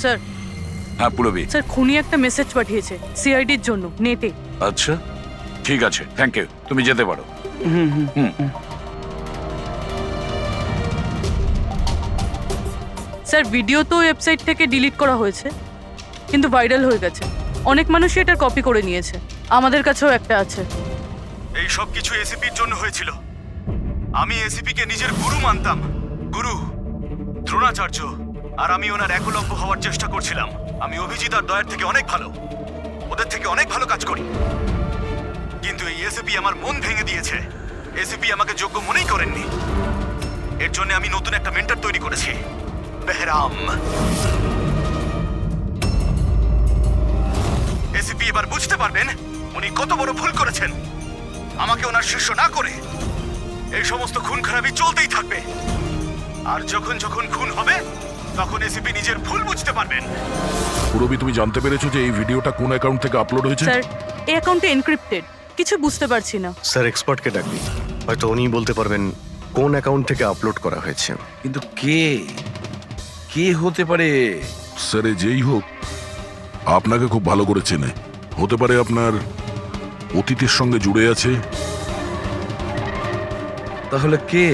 Sir হ্যাঁ পুরবি। Sir খুনি একটা মেসেজ পাঠিয়েছে সিআইডির জন্য নেটে। আচ্ছা ঠিক আছে, থ্যাংক ইউ, তুমি যেতে পারো। স্যার ভিডিও তো ওয়েবসাইট থেকে ডিলিট করা হয়েছে, কিন্তু ভাইরাল হয়ে গেছে। অনেক মানুষই এটার কপি করে নিয়েছে, আমাদের কাছেও একটা আছে। এই সব কিছু এসিপির জন্য হয়েছিল। আমি এসিপিকে নিজের গুরু মানতাম, গুরু দ্রোণাচার্য। আর আমি ওনার একলব্য হওয়ার চেষ্টা করছিলাম। আমি অভিজিৎ আর দয়ার থেকে অনেক ভালো, ওদের থেকে অনেক ভালো কাজ করি। কিন্তু এই এসিপি আমার মন ভেঙে দিয়েছে। এসিপি আমাকে যোগ্য মনেই করেননি। এর জন্য আমি নতুন একটা মেন্টর তৈরি করেছি, বেহরাম। এসিপি এবার বুঝতে পারবেন উনি কত বড় ভুল করেছেন। আমাকে ওনার শিষ্য না করে এই সমস্ত খুন খারাপি চলতেই থাকবে। আর যখন যখন খুন হবে তখন এসিপি নিজের ভুল বুঝতে পারবেন। পুরবি, তুমি জানতে পেরেছো যে এই ভিডিওটা কোন অ্যাকাউন্ট থেকে আপলোড হয়েছে? স্যার এই অ্যাকাউন্টে এনক্রিপ্টেড, কিছু বুঝতে পারছি না। স্যার এক্সপার্টকে ডাকবি, হয়তো উনিই বলতে পারবেন কোন অ্যাকাউন্ট থেকে আপলোড করা হয়েছে। কিন্তু কে কে হতে পারে? স্যার যেই হোক আপনাকে খুব ভালো করে চেনে। হতে পারে আপনার অতীতের সঙ্গে জুড়ে আছে। তাহলে কে?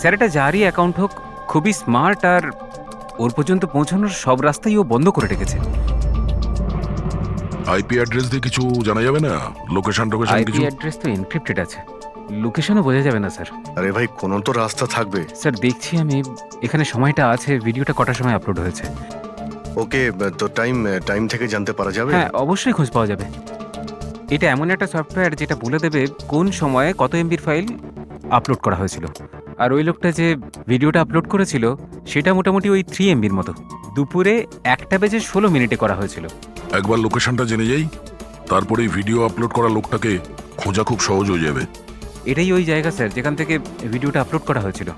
স্যার এটা যারই অ্যাকাউন্ট হোক, খুবই স্মার্ট, আর ওর পর্যন্ত পৌঁছানোর সব রাস্তাই ও বন্ধ করে রেখেছে। আইপি অ্যাড্রেস দিয়ে কিছু জানা যাবে না? লোকেশন আইপি কিছু? অ্যাড্রেস তো এনক্রিপ্টেড আছে, লোকেশনও বোঝা যাবে না স্যার। আরে ভাই, কোনো তো রাস্তা থাকবে। স্যার দেখছি আমি, এখানে সময়টা আছে, ভিডিওটা কটার সময় আপলোড হয়েছে। ওকে, তো টাইম থেকে জানতে পারা যাবে? হ্যাঁ অবশ্যই খোঁজ পাওয়া যাবে। এটা এমন একটা সফটওয়্যার যেটা বলে দেবে কোন সময়ে কত এমবির ফাইল আপলোড করা হয়েছিল। আর ওই লোকটা যে ভিডিওটা আপলোড করেছিল সেটা মোটামুটি ওই 3 এমবির মতো। দুপুরে 1:16 করা হয়েছিল। একবার লোকেশনটা জেনে যাই, তারপরেই ভিডিও আপলোড করা লোকটাকে খোঁজা খুব সহজ হয়ে যাবে। এটাই ওই জায়গা স্যার যেখান থেকে ভিডিওটা আপলোড করা হয়েছিল।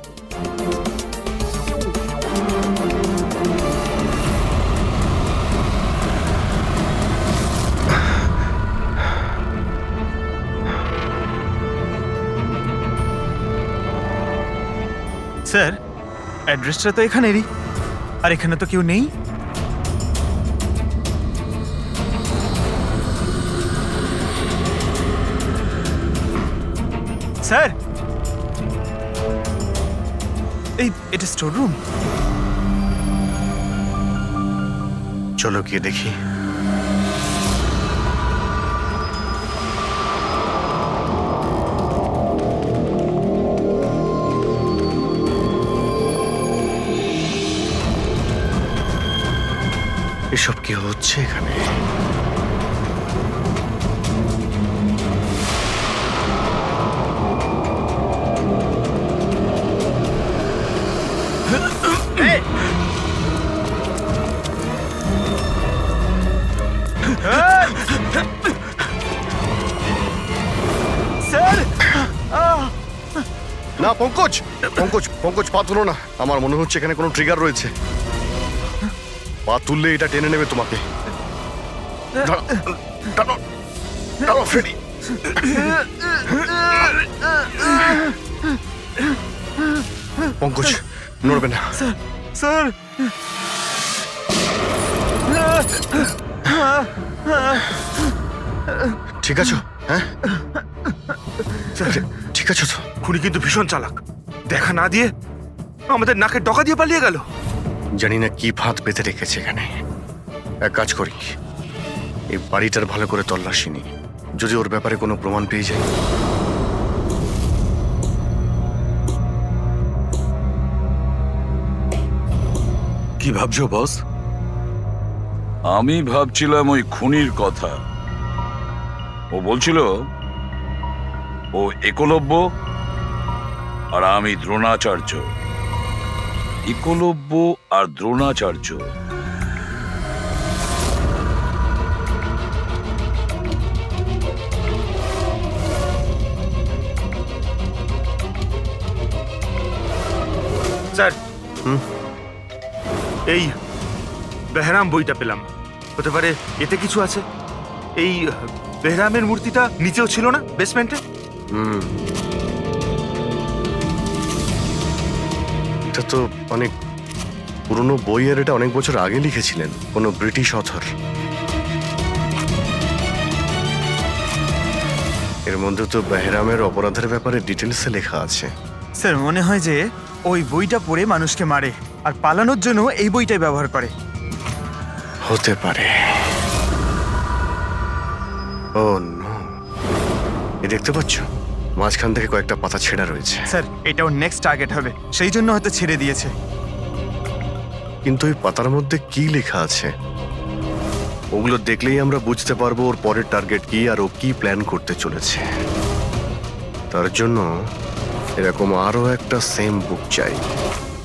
স্যার অ্যাড্রেসটা তো এখানেরই, আর এখানে তো কেউ নেই। স্যার এটা স্টোর রুম। চলো গিয়ে দেখি। এসব কি হচ্ছে এখানে? স্যার না, পঙ্কজ পঙ্কজ পঙ্কজ, পা তুলো না। আমার মনে হচ্ছে এখানে কোনো ট্রিগার রয়েছে। পা তুললে এটা টেনে নেবে তোমাকে। দাঁড়াও, দাঁড়াও, দাঁড়াও ফ্রেডি। পঙ্কজ নড়বে না। স্যার ঠিক আছো? হ্যাঁ ঠিক আছো তো? খুনি কিন্তু ভীষণ চালাক, দেখা না দিয়ে আমাদের নাকের ডগা দিয়ে পালিয়ে গেল। জানি না কি ফাঁদ পেতে রেখেছে এখানে। এক কাজ করি, এই বাড়িটার ভালো করে তল্লাশি নি, যদি ওর ব্যাপারে কোনো প্রমাণ পেয়ে যাই। কি ভাবছো বস? আমি ভাবছিলাম ওই খুনির কথা। ও বলছিল ও একলব্য আর আমি দ্রোণাচার্য। একলব্য আর দ্রোণাচার্য। স্যার এই বেহরাম বইটা পেলাম, হতে পারে এতে কিছু আছে। এই বেহরামের মূর্তিটা নিচেও ছিল না, বেসমেন্টে? তো অনেক পুরনো বই, আর এটা অনেক বছর আগে লিখেছিলেন কোনো ব্রিটিশ অথর। এর মধ্যে তো বেহরামের অপরাধের ব্যাপারে ডিটেলসে লেখা আছে। স্যার মনে হয় যে ওই বইটা পড়ে মানুষকে মারে আর পালানোর জন্য এই বইটাই ব্যবহার করে। হতে পারে। ও নো, এই দেখতে পাচ্ছ মাঝখান থেকে কয়েকটা পাতা ছেঁড়া রয়েছে। স্যার এটাও নেক্সট টার্গেট হবে, সেই জন্য হয়তো ছেড়ে দিয়েছে। কিন্তু এই পাতার মধ্যে কি লেখা আছে ওগুলো দেখলেই আমরা বুঝতে পারবো ওর পরের টার্গেট কি আর ও কি প্ল্যান করতে চলেছে। তার জন্য এরকম আরো একটা সেম বুক চাই।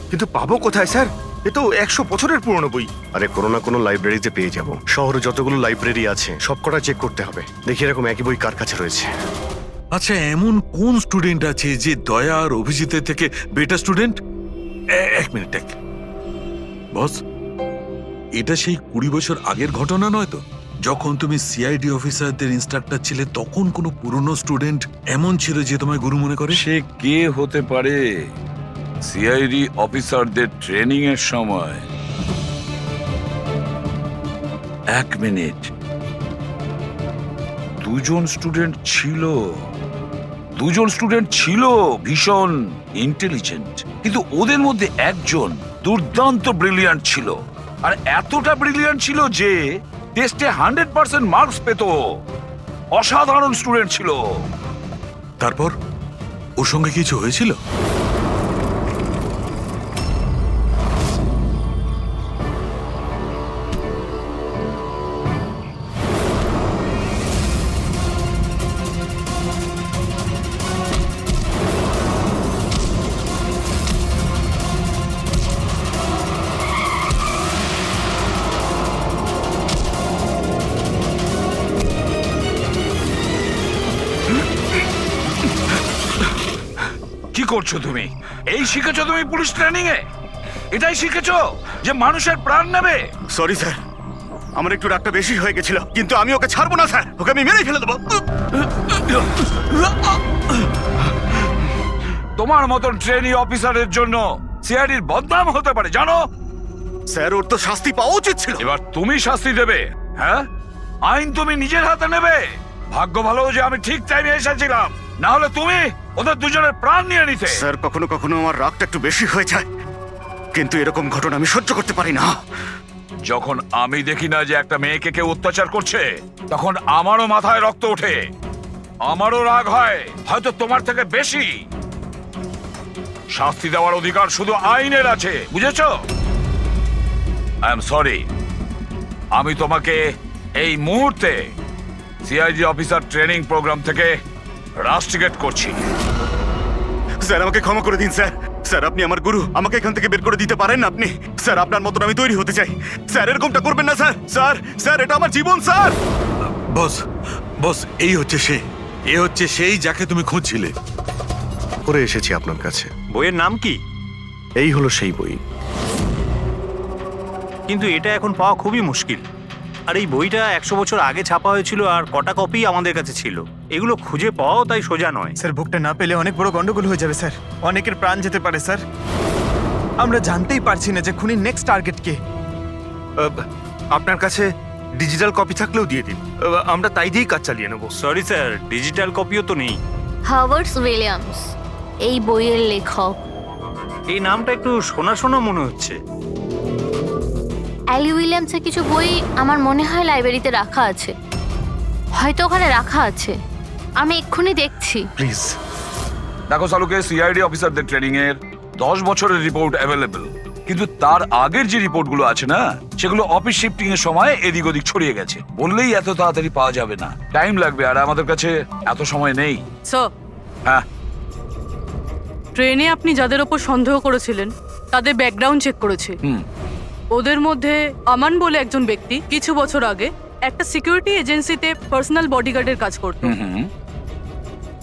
কিন্তু পাবো কোথায় স্যার? এ তো 100 বছরের পুরনো বই। আরে কোনো না কোনো লাইব্রেরিতে পেয়ে যাব। শহরে যতগুলো লাইব্রেরি আছে সবকটা চেক করতে হবে, দেখি এরকম একই বই কার কাছে রয়েছে। আচ্ছা, এমন কোন স্টুডেন্ট আছে যে দয়া আর অভিজিতের থেকে বেটার স্টুডেন্ট? এক মিনিট, বস, এটা সেই 20 বছর আগের ঘটনা নয় তো? যখন তুমি সিআইডি অফিসারদের ইনস্ট্রাক্টর ছিলে তখন কোনো পুরনো স্টুডেন্ট এমন ছিল যে তোমায় গুরু মনে করে? সে কে হতে পারে? সিআইডি অফিসারদের ট্রেনিং এর সময়। এক মিনিট, দুজন স্টুডেন্ট ছিল ভীষণ ইন্টেলিজেন্ট, কিন্তু ওদের মধ্যে একজন দুর্দান্ত ব্রিলিয়ান্ট ছিল, আর এতটা ব্রিলিয়ান্ট ছিল যে টেস্টে 100% মার্কস পেত। অসাধারণ স্টুডেন্ট ছিল। তারপর ওর সঙ্গে কিছু হয়েছিল? কি করছো তুমি? এই শিখেছো তুমি পুলিশ ট্রেনিং এ? এটাই শিখেছো যে মানুষের প্রাণ নেবে? সরি স্যার, আমার একটু রাগটা বেশি হয়ে গেছিল, কিন্তু আমি ওকে ছাড়বো না স্যার, ওকে আমি মেরেই ফেলে দেবো। তোমার মতন ট্রেনি অফিসারের জন্য সিআইডির বদনাম হতে পারে, জানো? স্যার ওর তো শাস্তি পাওয়া উচিত ছিল। এবার তুমি শাস্তি দেবে। হ্যাঁ, আইন তুমি নিজের হাতে নেবে। ভাগ্য ভালো যে আমি ঠিক টাইমে এসেছিলাম, না হলে তুমি ওদের দুজনের প্রাণ নিয়ে নিতে। স্যার কখনো কখনো আমার রাগটা একটু বেশি হয়ে যায়, কিন্তু এরকম ঘটনা আমি সহ্য করতে পারি না। যখন আমি দেখি না যে একটা মেয়েকে কেউ অত্যাচার করছে, তখন আমারও মাথায় রক্ত ওঠে, আমারও রাগ হয়, হয়তো তোমার থেকে বেশি। শাস্তি দেওয়ার অধিকার শুধু আইনের আছে, বুঝেছো? আই এম সরি, আমি তোমাকে এই মুহূর্তে সিআইডি অফিসার ট্রেনিং প্রোগ্রাম থেকে রাস্টিকেট করছি। স্যার আমাকে ক্ষমা করে দিন স্যার। স্যার আপনি আমার গুরু, আমাকে এখান থেকে বের করে দিতে পারেন না আপনি? স্যার আপনার মতন আমি তৈরি হতে চাই। স্যার এরকমটা করবেন না স্যার। স্যার স্যার এটা আমার জীবন স্যার। বস, এই হচ্ছে সেই যাকে তুমি খুঁজছিলে। করে এসেছি আপনার কাছে। বইয়ের নাম কি? এই হলো সেই বই। কিন্তু এটা এখন পাওয়া খুবই মুশকিল। আর এই বইটা 100 বছর আগে ছাপা হয়েছিল, আর কটা কপি আমাদের কাছে ছিল। এগুলো খুঁজে পাওয়াও তাই সোজা নয়। স্যার বুকটা না পেলে অনেক বড় গন্ডগোল হয়ে যাবে স্যার, অনেকের প্রাণ যেতে পারে স্যার। আমরা জানতেই পারছি না যে খুনির নেক্সট টার্গেট কে। আপনার কাছে ডিজিটাল কপি থাকলেও দিয়ে দিন, আমরা তাই দিয়েই কাজ চালিয়ে নেবো। সরি স্যার, ডিজিটাল কপিও তো নেই। হাওয়ার্ড উইলিয়ামস এই বইয়ের লেখক। এই নামটা একটু শোনা শোনা মনে হচ্ছে। অ্যালি উইলিয়ামসের কিছু বই আমার মনে হয় লাইব্রেরিতে রাখা আছে, হয়তো ওখানে রাখা আছে। আমি এক্ষুনি দেখছি। প্লিজ দেখো সালুকে, সিআইডি অফিসারদের ট্রেনিং এর 10 বছরের রিপোর্ট অ্যাভেলেবল, কিন্তু তার আগের যে রিপোর্টগুলো আছে না, সেগুলো অফিস শিফটিং এর সময় এদিক ওদিক ছড়িয়ে গেছে। বললেই এত তাড়াতাড়ি পাওয়া যাবে না, টাইম লাগবে, আর আমাদের কাছে এত সময় নেই। স্যার, হ্যাঁ, ট্রেনে আপনি যাদের ওপর সন্দেহ করেছিলেন তাদের ব্যাকগ্রাউন্ড চেক করেছি। ওদের মধ্যে আমান বলে একজন ব্যক্তি কিছু বছর আগে একটা সিকিউরিটি এজেন্সিতে পার্সোনাল বডিগার্ডের কাজ করত।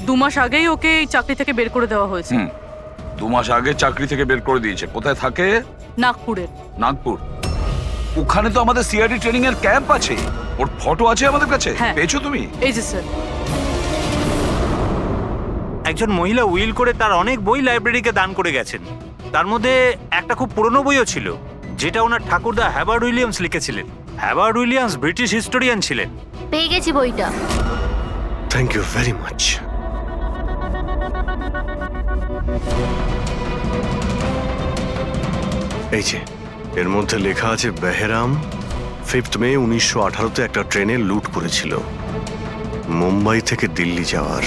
2 মাস আগেই ওকে এই চাকরি থেকে বের করে দেওয়া হয়েছে। 2 মাস আগে চাকরি থেকে বের করে দিয়েছে। কোথায় থাকে? নাগপুরের। নাগপুর? ওখানে তো আমাদের সিআইডি ট্রেনিং এর ক্যাম্প আছে, ওর ফটো আছে আমাদের কাছে। হ্যাঁ। পেয়েছো তুমি? এই যে স্যার। একজন মহিলা উইল করে তার অনেক বই লাইব্রেরিকে দান করে গেছেন। তার মধ্যে একটা খুব পুরনো বইও ছিল, যেটা ওনার ঠাকুরদা হ্যাবার্ড উইলিয়ামস লিখেছিলেন। হ্যাবার্ড উইলিয়ামস ব্রিটিশ হিস্টোরিয়ান ছিলেন। পেয়ে গেছি বইটা। Thank you very much. এই যে এর মধ্যে লেখা আছে বেহরাম 5th মে 1918-তে একটা ট্রেনে লুট করেছিল মুম্বাই থেকে দিল্লি যাওয়ার।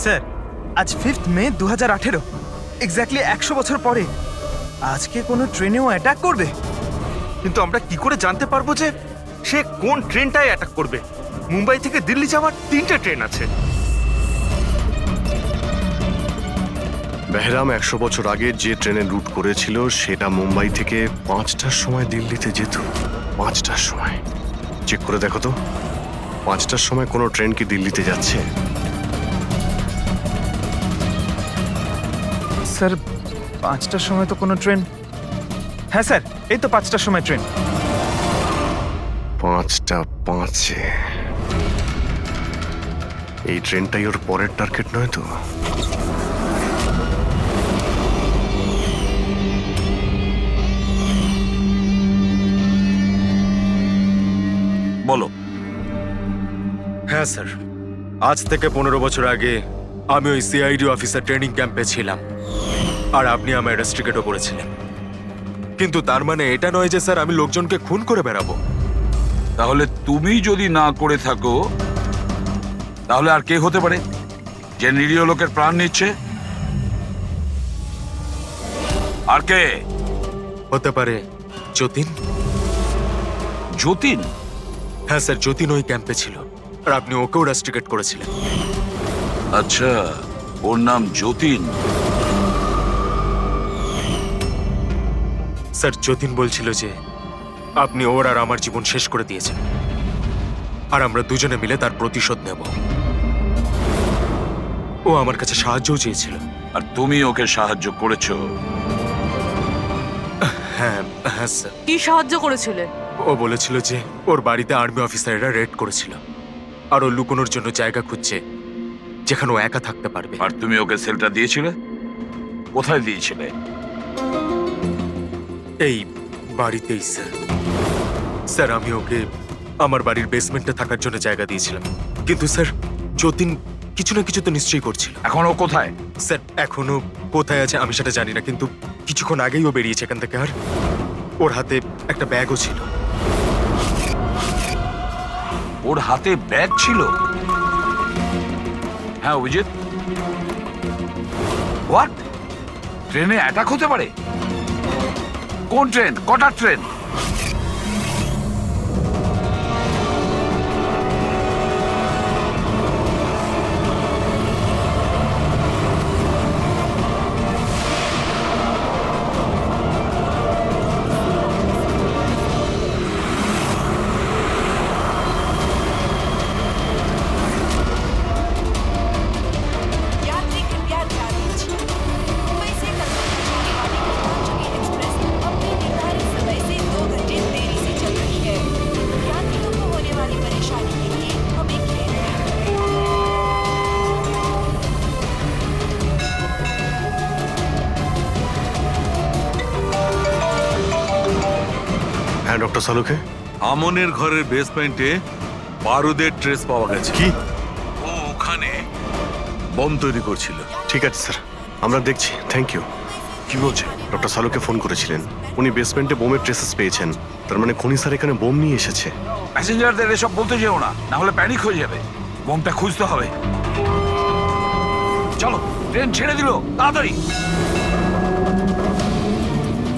স্যার আজ 5th মে 2018, এক্স্যাক্টলি 100 বছর পরে আজকে কোনো ট্রেনেও অ্যাটাক করবে। কিন্তু আমরা কি করে জানতে পারবো যে সে কোন ট্রেনটায় অ্যাটাক করবে? মুম্বাই থেকে দিল্লি যাওয়ার 3টে ট্রেন আছে। বেহরাম 100 বছর আগে যে ট্রেনে লুট করেছিল সেটা মুম্বাই থেকে 5টার সময় দিল্লিতে যেত। 5টার সময় চেক করে দেখো তো, 5টার সময় কোনো ট্রেন কি দিল্লিতে যাচ্ছে? স্যার 5টার সময় তো কোনো ট্রেন, হ্যাঁ স্যার এই তো 5টার সময় ট্রেন। 5টা 5-এ এই ট্রেনটাই ওর পরের টার্গেট নয় তো? বলো। হ্যাঁ স্যার, আজ থেকে 15 বছর আগে আমি ওই সিআইডি অফিসার ট্রেনিং ক্যাম্পে ছিলাম, আর আপনি আমায় রেস্ট্রিকেটও করেছিলেন। কিন্তু তার মানে এটা নয় যে স্যার আমি লোকজনকে খুন করে বেড়াবো। তাহলে তুমি যদি না করে থাকো, তাহলে আর কে হতে পারে যে নিরীহ লোকের প্রাণ নিচ্ছে? আর কে হতে পারে? যতীন। যতীন? হ্যাঁ স্যার, যতীন ওই ক্যাম্পে ছিল, আর আপনি ওকেও রেস্ট্রিকেট করেছিলেন। আচ্ছা, ওর নাম যতীন। স্যার যতীন বলছিল যে আপনি ওর আর আমার জীবন শেষ করে দিয়েছেন, আর আমরা দুজনে মিলে তার প্রতিশোধ নেব। ও আমার কাছে সাহায্যও চেয়েছিল। আর তুমি ওকে সাহায্য করেছো? হ্যাঁ হ্যাঁ স্যার। কি সাহায্য করেছিলে? ও বলেছিল যে ওর বাড়িতে আর্মি অফিসাররা রেড করেছিল, আর ও লুকোনোর জন্য জায়গা খুঁজছে যেখানে ও একা থাকতে পারবে। আর তুমি ওকে সেলটা দিয়েছিলে? কোথায় দিয়েছিলে? এই বাড়িতেই স্যার। স্যার আমি ওকে আমার বাড়ির বেসমেন্টে থাকার জন্য জায়গা দিয়েছিলাম, কিন্তু স্যার যতীন কিছু না কিছু তো নিশ্চয়ই করছিল। এখন ও কোথায়? স্যার এখনো কোথায় আছে আমি সেটা জানি না, কিন্তু কিছুক্ষণ আগেই ও বেরিয়েছে এখান থেকে, আর ওর হাতে একটা ব্যাগও ছিল। ওর হাতে ব্যাগ ছিল? হ্যাঁ অভিজিৎ, হোয়াট? ট্রেনে অ্যাটাক হতে পারে? কোন ট্রেন? কটার ট্রেন? यात्री कृपया ध्यान दीजिए। मुंबई से कलकत्ता जाने वाली गीतांजलि एक्सप्रेस अपने निर्धारित समय से 2 হ্যাঁ ডক্টর সালুকে। আমনের ঘরের বেসমেন্টে বারুদের ট্রেস পাওয়া গেছে। কি? ও ওখানে বোম তৈরি করছিল। ঠিক আছে স্যার, আমরা দেখছি। Thank you. কি বলছে? ডক্টর সালুকে ফোন করেছিলেন, উনি বেসমেন্টে বোমের ট্রেসেস পেয়েছেন। তার মানে খনি স্যার এখানে বোম নিয়ে এসেছে। প্যাসেঞ্জারদের এসব বলতে যেও না, না হলে প্যানিক হয়ে যাবে। বোমটা খুঁজতে হবে। চলো, ট্রেন ছেড়ে দিল, তাড়াতাড়ি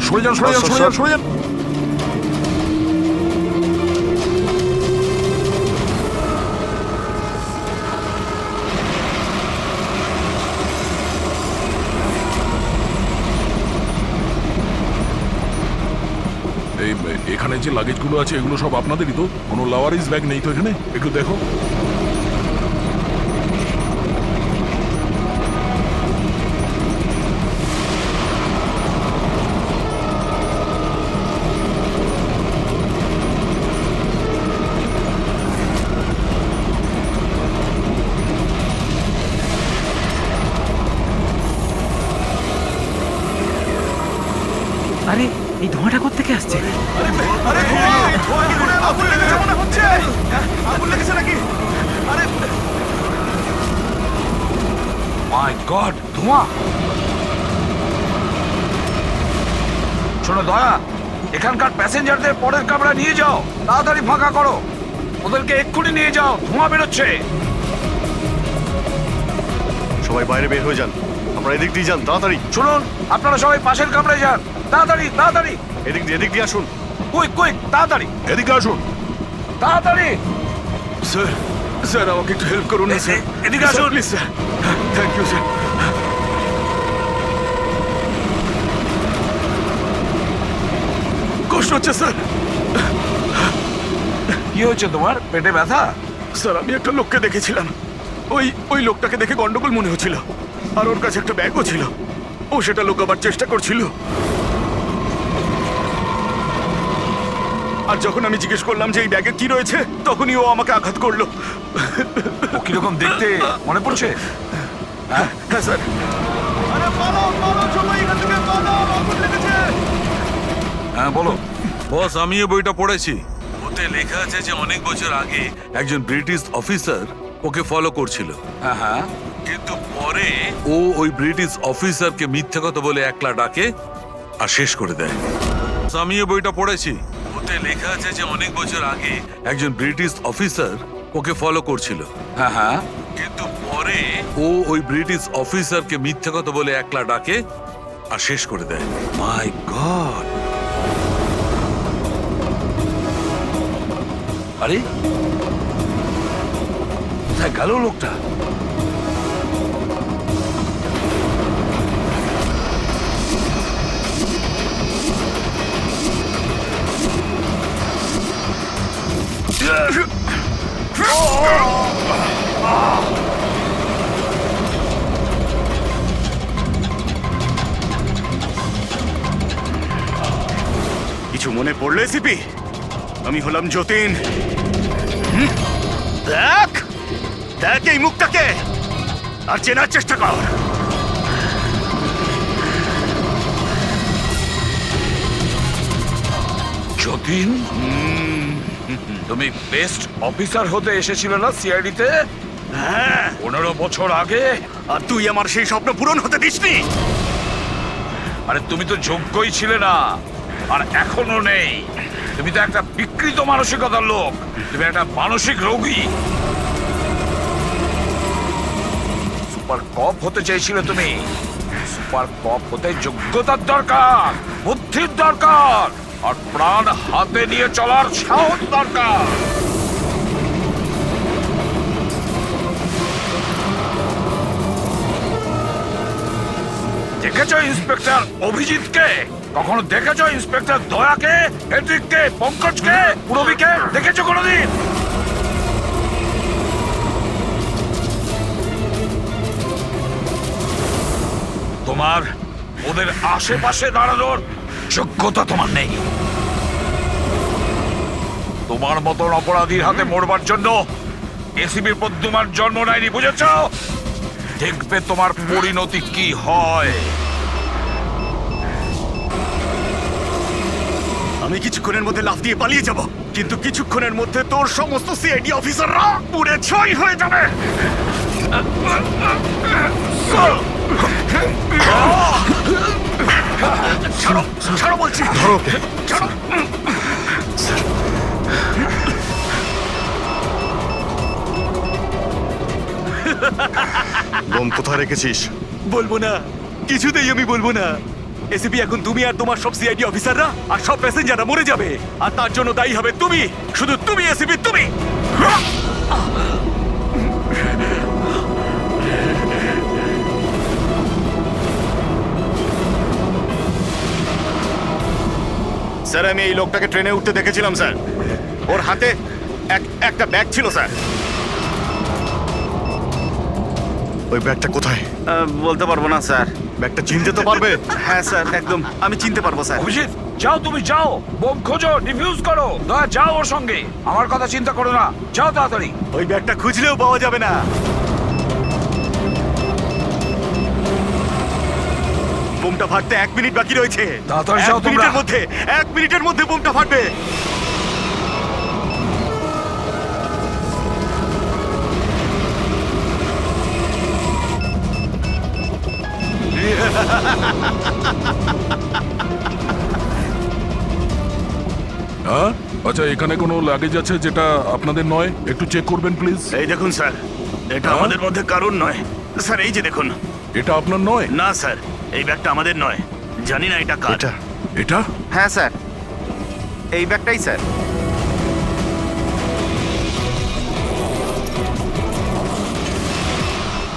সরে যান, সরে যান, সরে যান, সরে যান। এই এখানে যে লাগেজগুলো আছে এগুলো সব আপনাদেরই তো? কোনো লাওয়ারিস ব্যাগ নেই তো এখানে? একটু দেখো। আরে এই ধোঁয়াটা কোত্থেকে আসছে? মাই গড, ধোঁয়া! শোনো দয়া, এখানকার প্যাসেঞ্জারদের পরের কামরা নিয়ে যাও, তাড়াতাড়ি ফাঁকা করো। ওদেরকে এক্ষুনি নিয়ে যাও, ধোঁয়া বেরোচ্ছে। সবাই বাইরে বের হয়ে যান, আপনারা এদিক দিয়ে যান তাড়াতাড়ি। শুনুন, আপনারা সবাই পাশের কামরায় যান, তাড়াতাড়ি তাড়াতাড়ি। এদিক দিয়ে আসুন। কুইক কুইক, তাড়াতাড়ি এদিকে আসুন। তাড়াতাড়ি। স্যার, স্যার আমাকে একটু হেল্প করুন না স্যার। এদিকে আসুন please sir. Thank you sir. কষ্ট হচ্ছে স্যার। কি হয়েছে তোমার? পেটে ব্যথা? স্যার আমি একটা লোককে দেখেছিলাম, ওই লোকটাকে দেখে গন্ডগোল মনে হচ্ছিল, আর ওর কাছে একটা ব্যাগও ছিল। ও সেটা লুকাবার চেষ্টা করছিল। আর যখন আমি জিজ্ঞেস করলাম যে এই ব্যাগে কি রয়েছে, তখনই ও আমাকে আঘাত করলো। ও কিরকম দেখতে মনে পড়ছে? হ্যাঁ স্যার। হ্যাঁ বলো। বস, আমিও বইটা পড়েছি। ওতে লেখা আছে যে অনেক বছর আগে একজন ব্রিটিশ অফিসার ওকে ফলো করছিল। হ্যাঁ হ্যাঁ। কিন্তু পরে ও ওই ব্রিটিশ অফিসারকে মিথ্যা কথা বলে একলা ডাকে আর শেষ করে দেয়। আমিও বইটা পড়েছি। ওতে লেখা আছে যে অনেক বছর আগে একজন ব্রিটিশ অফিসার ওকে ফলো করছিল। হ্যাঁ হ্যাঁ। কিন্তু পরে ও ওই ব্রিটিশ অফিসারকে মিথ্যা কথা বলে একলা ডাকে আর শেষ করে দেয়। মাই গড! আরে কোথায় গেল লোকটা? কিছু মনে পড়লো এসিপি? আমি হলাম যতীন। দেখ দেখ এই মুখটাকে, আর চেনার চেষ্টা কর। যতীন, তুমি বেস্ট অফিসার হতে এসেছিলে না সিআইডিতে? হ্যাঁ, 15 বছর আগে। আর তুই আমার সেই স্বপ্ন পূরণ হতে দিসনি। আরে তুমি তো যোগ্যই ছিলে না, আর এখনো নেই। তুমি তো একটা বিকৃত মানসিকতার লোক। তুমি একটা মানসিক রোগী। সুপার কপ হতে চেয়েছিলে তুমি। সুপার কপ হতে যোগ্যতার দরকার, বুদ্ধির দরকার, আর প্রাণ হাতে নিয়ে চলার সাহস দরকার। দেখেছো ইন্সপেক্টর অভিজিৎকে? কখনো দেখেছো ইন্সপেক্টর দয়াকে, হেড্রিককে, পঙ্কজকে, পুরবীকে? দেখেছো কোনোদিন? তোমার ওদের আশেপাশে দাঁড়ানোর যোগ্যতা তোমার নেই। তোমার মতন অপরাধীর হাতে মরবার জন্য এসিবি প্রদ্যুমার জন্ম নেয়নি, বুঝেছ? দেখবে তোমার পরিণতি কি হয়। আমি কিছুক্ষণের মধ্যে লাফ দিয়ে পালিয়ে যাব, কিন্তু কিছুক্ষণের মধ্যে তোর সমস্ত সিআইডি অফিসাররা পুড়ে ছাই হয়ে যাবে। ছাড়ো, ছাড়ো বলছি, ধরো ওকে। ছাড়ো। বোম কোথায় রেখেছিস? বলবো না, কিছুতেই আমি বলবো না। এসিপি, এখন তুমি আর তোমার সব সিআইডি অফিসাররা আর সব প্যাসেঞ্জাররা মরে যাবে, আর তার জন্য দায়ী হবে তুমি, শুধু তুমি এসিপি, তুমি। স্যার, আমি এই লোকটাকে ট্রেনে উঠতে দেখেছিলাম স্যার। ওর হাতে একটা ব্যাগ ছিল স্যার। ওই ব্যাগটা কোথায়? বলতে পারবো না স্যার। ব্যাগটা চিনতে তো পারবে? হ্যাঁ স্যার, একদম আমি চিনতে পারবো স্যার। অভিজিৎ, যাও, তুমি যাও, বোম খোঁজো, ডিফিউজ করো। দয়া, যাও ওর সঙ্গে, আমার কথা চিন্তা করো না, যাও তাড়াতাড়ি। ওই ব্যাগটা খুঁজলেও পাওয়া যাবে না। বোমটা ফাটতে 1 মিনিট বাকি রয়েছে। তাড়াতাড়ি যাও তোমরা। 1 মিনিটের মধ্যে বোমটা ফাটবে। হ্যাঁ, আচ্ছা, এখানে কোনো লাগেজ আছে যেটা আপনাদের নয়? একটু চেক করবেন প্লিজ। এই দেখুন স্যার, এটা হ্যাঁ? আমাদের মধ্যে কারণ নয় স্যার। এই যে দেখুন। এটা আপনার নয়? না স্যার, এই ব্যাগটা আমাদের নয়। জানি না এটা কার। এটা এটা? হ্যাঁ স্যার, এই ব্যাগটাই স্যার।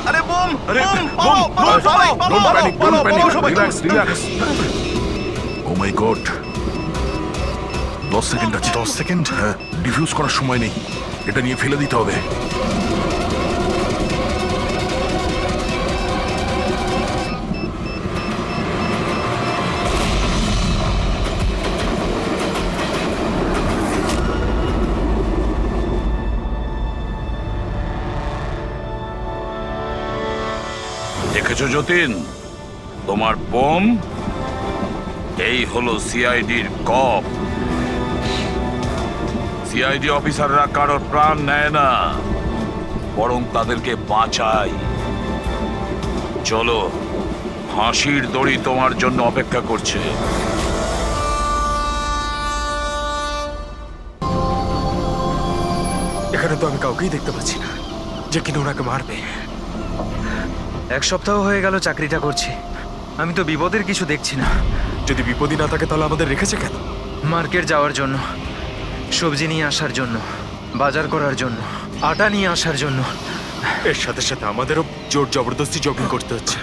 আরে বোম, আরে, বোম, বোম, পালাও, পালাও, পালাও, Don't panic, পালাও, don't পালাও panic. সবাই। Relax, relax. Oh my God. 10 second আছে। 10 সেকেন্ড? হ্যাঁ, ডিফিউজ করার সময় নেই, এটা নিয়ে ফেলে দিতে হবে। দেখেছো যতীন, তোমার বোম, এই হলো সিআইডির কপ। সিআইডি অফিসাররা কারোর প্রাণ নেয় না, বরং তাদেরকে বাঁচায়। চলো, ফাঁসির দড়ি তোমার জন্য অপেক্ষা করছে। এখানে তো আমি কাউকেই দেখতে পাচ্ছি না যে কিনা ওনাকে মারবে। 1 সপ্তাহ হয়ে গেল চাকরিটা করছি, আমি তো বিপদের কিছু দেখছি না। যদি বিপদই না থাকে তাহলে আমাদের রেখেছে কেন? মার্কেট যাওয়ার জন্য, সবজি নিয়ে আসার জন্য, বাজার করার জন্য, আটা নিয়ে আসার জন্য। এর সাথে সাথে আমাদেরও জোর জবরদস্তি জগিং করতে হচ্ছে।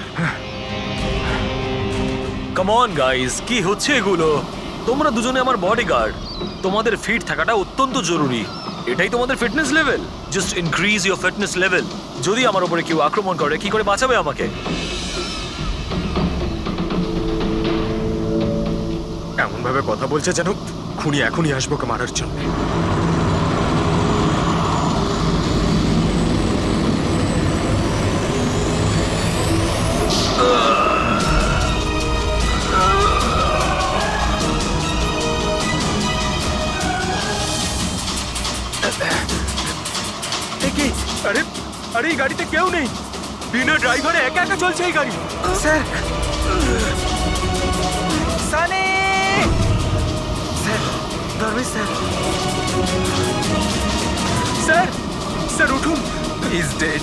কাম অন গাইস, কি হচ্ছে এগুলো? তোমরা দুজনে আমার বডিগার্ড, তোমাদের ফিট থাকাটা অত্যন্ত জরুরি। এটাই তোমাদের fitness level. Just increase your fitness level. যদি আমার উপরে কেউ আক্রমণ করে, কি করে বাঁচাবে আমাকে? এমন ভাবে কথা বলছে যেন খুনি এখনই আসবো কে মারার জন্য। কি? আরে আরে, এই গাড়িতে কেউ নেই, বিনা ড্রাইভারে একা একা চলছে এই গাড়ি। Sir, Sunny sir, Dharmesh sir, sir, sir উঠুন, ইজ ডেড।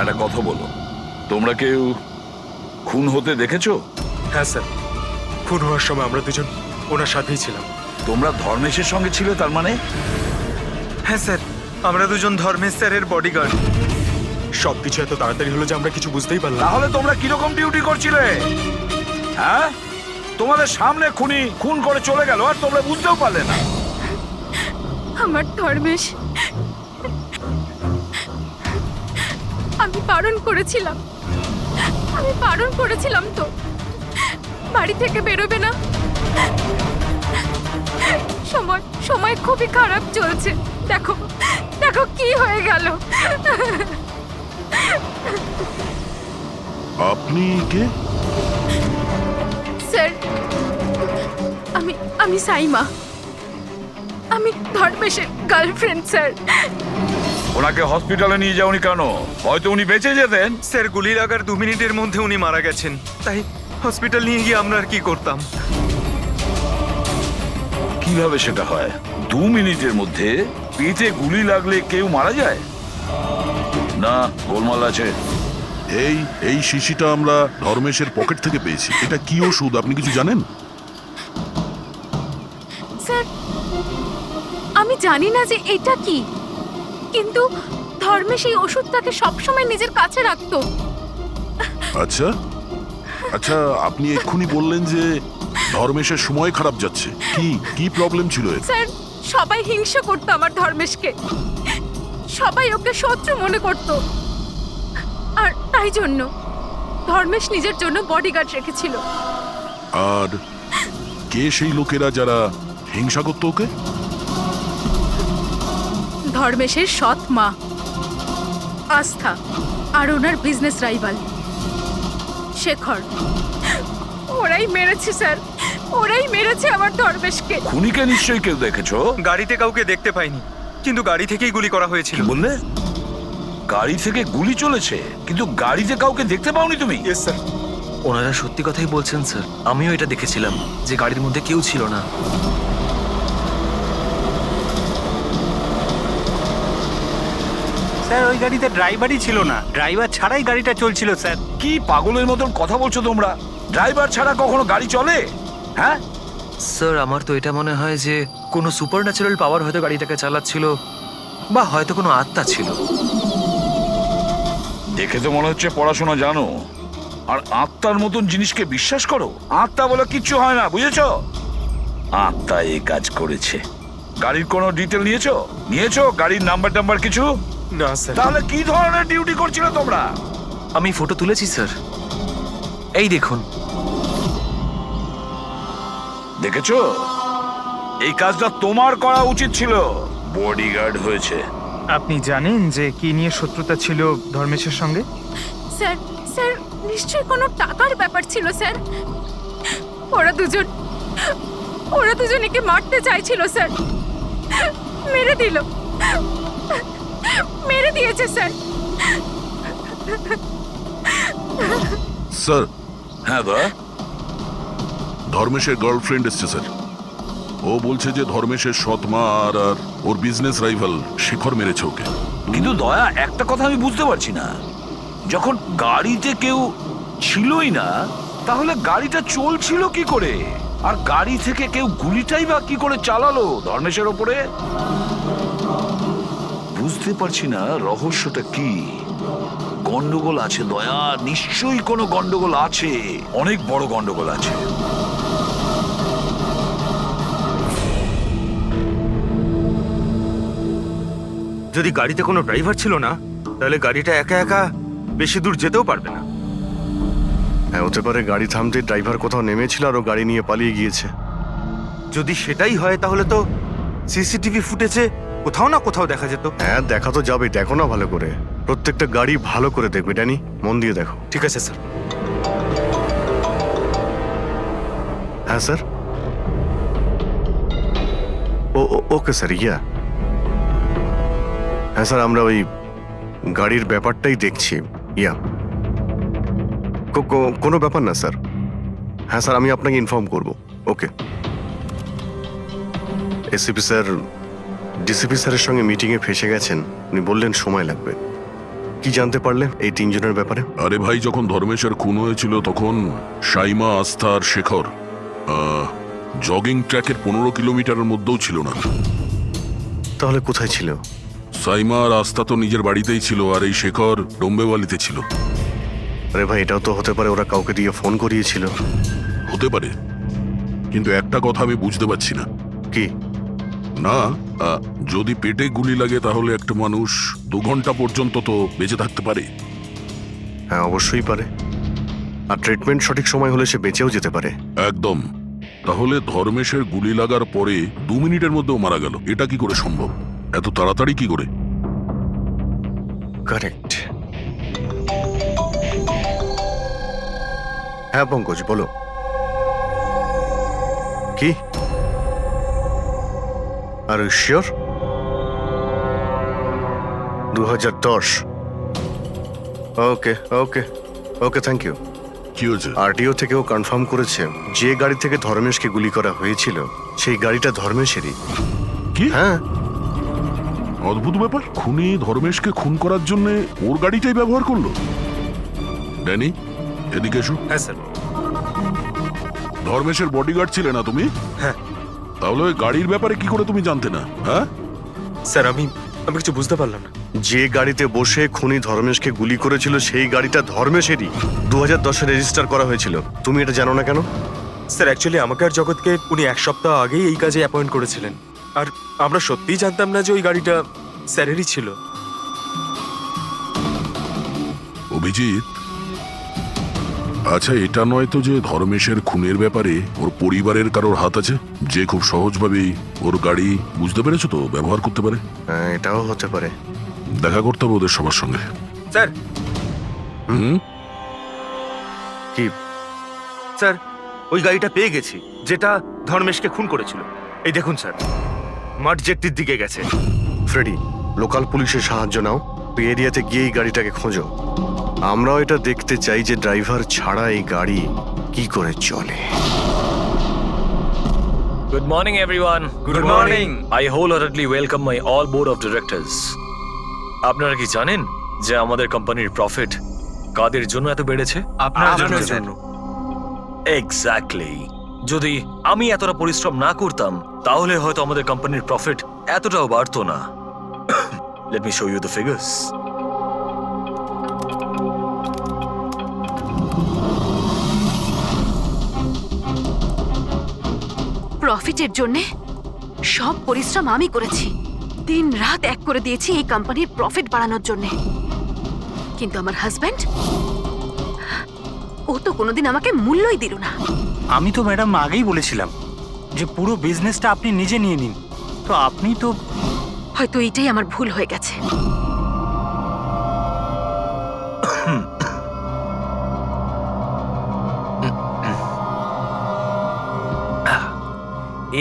একটা কথা বলো, তোমরা কেউ খুন হতে দেখেছো? হ্যাঁ স্যার, খুন হওয়ার সময় আমরা দুজন ওনার সাথেই ছিলাম। তোমরা ধর্মেশের সঙ্গে ছিলে তার মানে? হ্যাঁ স্যার, আমরা দুজন ধর্মেশ স্যারের বডিগার্ড। সবকিছু এত তাড়াতাড়ি হলো যে আমরা কিছু বুঝতেই পারলাম না। তাহলে তোমরা কিরকম ডিউটি করছিলে? হ্যাঁ, তোমাদের সামনে খুনি খুন করে চলে গেল আর তোমরা বুঝতেও পারলে না। আমার ধর্মেশ, আমি বারণ করেছিলাম তো বাড়ি থেকে বেরোবে না। সময় খুবই খারাপ চলছে, দেখো দেখো কি হয়ে গেল। আপনি কে? স্যার, আমি সাইমা, আমি ধর্মেশের গার্লফ্রেন্ড স্যার। ওনাকে হসপিটালে নিয়ে যাওনি কেন? হয়তো উনি বেঁচে যেতেন। স্যার, গুলি লাগার 2 মিনিটের মধ্যে উনি মারা গেছেন, তাই হসপিটাল নিয়ে গিয়ে আমরা আর কি করতাম। কিভাবে সেটা হয়? 2 মিনিটের মধ্যে পেটে গুলি লাগলে কেউ মারা যায় না? গোলমাল আছে। এই শিশিটা আমরা ধর্মেশের পকেট থেকে পেয়েছি। এটা কি ওষুধ আপনি কিছু জানেন? স্যার, আমি জানি না যে এটা কি, কিন্তু ধর্মেশ এই ওষুধটাকে সবসময় নিজের কাছে রাখতো। আচ্ছা আচ্ছা, আপনি এক্ষুনি বললেন যে ধর্মেশের সময় খারাপ যাচ্ছে। কি প্রবলেম ছিল এর? স্যার, সবাই হিংসা করতো আমার ধর্মেশকে, সবাই ওকে শত্রু মনে করতো, আর তাই জন্য ধর্মেশ নিজের জন্য বডিগার্ড রেখেছিল। আর কে সেই লোকেরা যারা হিংসা করতো ওকে? ধর্মেশের সৎ মা আস্থা আর ওনার বিজনেস রাইভাল শেখর। ওরাই মেরেছে স্যার, ওরাই মেরেছে আমার ধর্মেশকে। খুনিকে নিশ্চয়ই কেউ দেখেছো? গাড়িতে কাউকে দেখতে পাইনি, কিন্তু গাড়ি থেকেই গুলি করা হয়েছিল। কি বললে? গাড়ি থেকে গুলি চলেছে, কিন্তু গাড়িতে কাউকে দেখতে পাওনি তুমি? Yes sir. ওনারা সত্যি কথাই বলছেন স্যার, আমিও এটা দেখেছিলাম যে গাড়ির মধ্যে কেউ ছিল না। স্যার, ওই গাড়িতে ড্রাইভারই ছিল না, ড্রাইভার ছাড়াই গাড়িটা চলছিল স্যার। কি পাগলের মতন কথা বলছো তোমরা? ড্রাইভার ছাড়া কখনো গাড়ি চলে? হ্যাঁ স্যার, আমার তো এটা মনে হয় যে কোনো সুপার ন্যাচারাল পাওয়ার হয়তো গাড়িটাকে চালাচ্ছিল, বা হয়তো কোনো আত্মা ছিল। দেখে তো মনে হচ্ছে পড়াশোনা জানো, আর আত্মার মতন জিনিসকে বিশ্বাস করো? আত্মা বলে কিচ্ছু হয় না, বুঝেছো? আত্মা এই কাজ করেছে। গাড়ির কোনো ডিটেল নিয়েছো? গাড়ির নাম্বার কিছু? না স্যার। তাহলে কি ধরনের ডিউটি করছিলে তোমরা? আমি ফটো তুলেছি স্যার, এই দেখুন। দেখেছো? এই কাজটা তোমার করা উচিত ছিল। বডিগার্ড হয়েছে। আপনি জানেন যে কি নিয়ে শত্রুতা ছিল ধর্মেশের সঙ্গে? স্যার, নিশ্চয়ই কোনো টাকার ব্যাপার ছিল স্যার। ওরা দুজন একে মারতে চাইছিল স্যার, মেরে দিয়েছে স্যার। স্যার, হ্যাঁ দা, ধর্মেশের গার্লফ্রেন্ড এসছে স্যার। ও বলছে যে ধর্মেশের সৎ মা আর ওর বিজনেস রাইভাল শেখর মেরেছে ওকে। কিন্তু দয়া, একটা কথা আমি বুঝতে পারছি না, যখন গাড়িতে কেউ ছিলই না তাহলে গাড়িটা চলছিল কি করে? আর গাড়ি থেকে কেউ গুলিটাই বা কি করে চালালো ধর্মেশের ওপরে? বুঝতে পারছি না রহস্যটা কি। গন্ডগোল আছে দয়া, নিশ্চয়ই কোনো গন্ডগোল আছে, অনেক বড় গন্ডগোল আছে। যদি গাড়িতে কোনো ড্রাইভার ছিল না, তাহলে গাড়িটা একা একা বেশি দূর যেতেও পারবে না। হ্যাঁ, হতে পারে গাড়ি থামতে ড্রাইভার কোথাও নেমেছিল আর ও গাড়ি নিয়ে পালিয়ে গিয়েছে। যদি সেটাই হয় তাহলে তো সিসিটিভি ফুটেজে কোথাও না কোথাও দেখা যেত। হ্যাঁ, দেখা তো যাবে, দেখো না ভালো করে। প্রত্যেকটা গাড়ি ভালো করে দেখবে, ড্যানি, মন দিয়ে দেখো। ঠিক আছে স্যার। হ্যাঁ স্যার। ওকে স্যার, হ্যাঁ স্যার, আমরা ওই গাড়ির ব্যাপারটাই দেখছি। কোনো ব্যাপার না স্যার। হ্যাঁ স্যার, আমি আপনাকে ইনফর্ম করব। ওকে। এসিপি স্যার ডিসিপি স্যারের সঙ্গে মিটিংয়ে ফেসে গেছেন, উনি বললেন সময় লাগবে। কি জানতে পারলে এই তিনজনের ব্যাপারে? আরে ভাই, যখন ধর্মেশের খুন হয়েছিল তখন সাইমা, আস্থা আর শেখর জগিং ট্র্যাকের 15 কিলোমিটারের মধ্যেও ছিল না। তাহলে কোথায় ছিল? সাইমা আর আস্থা তো নিজের বাড়িতেই ছিল, আর এই শেখর ডোম্বেওয়ালিতে ছিল। আরে ভাই, এটাও তো হতে পারে ওরা কাউকে দিয়ে ফোন করিয়েছিল। হতে পারে, কিন্তু একটা কথা আমি বুঝতে পারছি না। কি? না, যদি পেটে গুলি লাগে তাহলে একটা মানুষ 2 ঘন্টা পর্যন্ত তো বেঁচে থাকতে পারে। হ্যাঁ, অবশ্যই পারে। আর ট্রিটমেন্ট সঠিক সময় হলে সে বেঁচেও যেতে পারে। একদম। তাহলে ধর্মেশের গুলি লাগার পরে 2 মিনিটের মধ্যেও মারা গেল, এটা কি করে সম্ভব? এত তাড়াতাড়ি কি করে? কারেক্ট। হ্যাঁ পঙ্কজ, বলো। কি? আর sure? 2010। Okay okay okay, thank you. কি হয়েছে? আরটিও থেকেও কনফার্ম করেছে যে গাড়ি থেকে ধর্মেশকে গুলি করা হয়েছিল সেই গাড়িটা ধর্মেশেরই। কি? হ্যাঁ। অদ্ভুত ব্যাপার, খুনি ধর্মেশকে খুন করার জন্য ওর গাড়িটাই ব্যবহার করলো। ড্যানি, এদিকে এসো। হ্যাঁ স্যার। ধর্মেশের বডিগার্ড ছিলে না তুমি? হ্যাঁ। তাহলে ওই গাড়ির ব্যাপারে কি করে তুমি জানতে না? হ্যাঁ স্যার, আমি কিছু বুঝতে পারলাম না। যে গাড়িতে বসে খুনি ধর্মেশকে গুলি করেছিল সেই গাড়িটা ধর্মেশেরই। 2010-এ রেজিস্টার করা হয়েছিল। তুমি এটা জানো না কেন? স্যার, অ্যাকচুয়ালি আমাকে আর জগৎকে উনি 1 সপ্তাহ আগেই এই কাজে অ্যাপয়েন্ট করেছিলেন, আর আমরা সত্যিই জানতাম না যে ওই গাড়িটা স্যারেরই ছিল। অভিজিৎ, আচ্ছা এটা নয় তো যে ধর্মেশের খুনের ব্যাপারে ওর পরিবারের কারোর হাত আছে, যে খুব সহজভাবেই ওর গাড়ি, বুঝতে পেরেছো তো, ব্যবহার করতে পারে? হ্যাঁ, এটাও হতে পারে। দেখা করতে হবে ওদের সবার সঙ্গে। স্যার। কি? স্যার, ওই গাড়িটা পেয়ে গেছি যেটা ধর্মেশকে খুন করেছিল। এই দেখুন স্যার, মাঠ জেটটির দিকে গেছে। ফ্রেডি, লোকাল পুলিশের সাহায্য নাও। তুই এরিয়াতে গিয়ে এই গাড়িটাকে খোঁজো। আমরাও এটা দেখতে চাই যে ড্রাইভার ছাড়া এই গাড়ি কি করে চলে। Good morning, everyone. Good morning. I wholeheartedly welcome my all board of directors. আপনারা কি জানেন যে আমাদের কোম্পানির প্রফিট কাদের জন্য এত বেড়েছে? আপনার জন্য। এক্স্যাক্টলি। যদি আমি এতটা পরিশ্রম না করতাম তাহলে হয়তো আমাদের কোম্পানির প্রফিট এতটাও বাড়তো না। Let me show you the figures. প্রফিটের জন্যে সব পরিশ্রম আমি করেছি। দিন রাত এক করে দিয়েছি এই কোম্পানির প্রফিট বাড়ানোর জন্যে। কিন্তু আমার হাজব্যান্ড, ও তো কোনোদিন আমাকে মূল্যই দিল না। আমি তো ম্যাডাম আগেই বলেছিলাম যে পুরো বিজনেসটা আপনি নিজে নিয়ে নিন, তো আপনি তো। হয়তো এইটাই আমার ভুল হয়ে গেছে।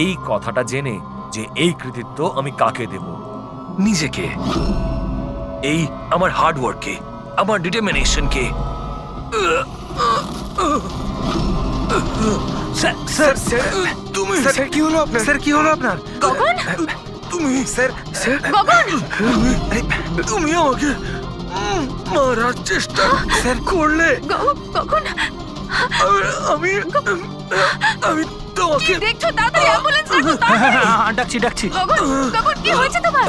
এই কথাটা জেনে যে এই কৃতিত্ব আমি কাকে দেব? নিজেকে। এই আমার হার্ড ওয়ার্ককে, আমার ডিটারমিনেশনকে। তুমি স্যার, কি হলো আপনার? স্যার, কি হলো আপনার? গগন, তুমি স্যার, গগন, তুমি আমাকে মারার চেষ্টা করলে। গগন, আমি আমি তোমাকে দেখছো? তাড়াতাড়ি অ্যাম্বুলেন্স ডাকো, তাড়াতাড়ি। ডাকছি। গগন, গগন, কি হয়েছে তোমার?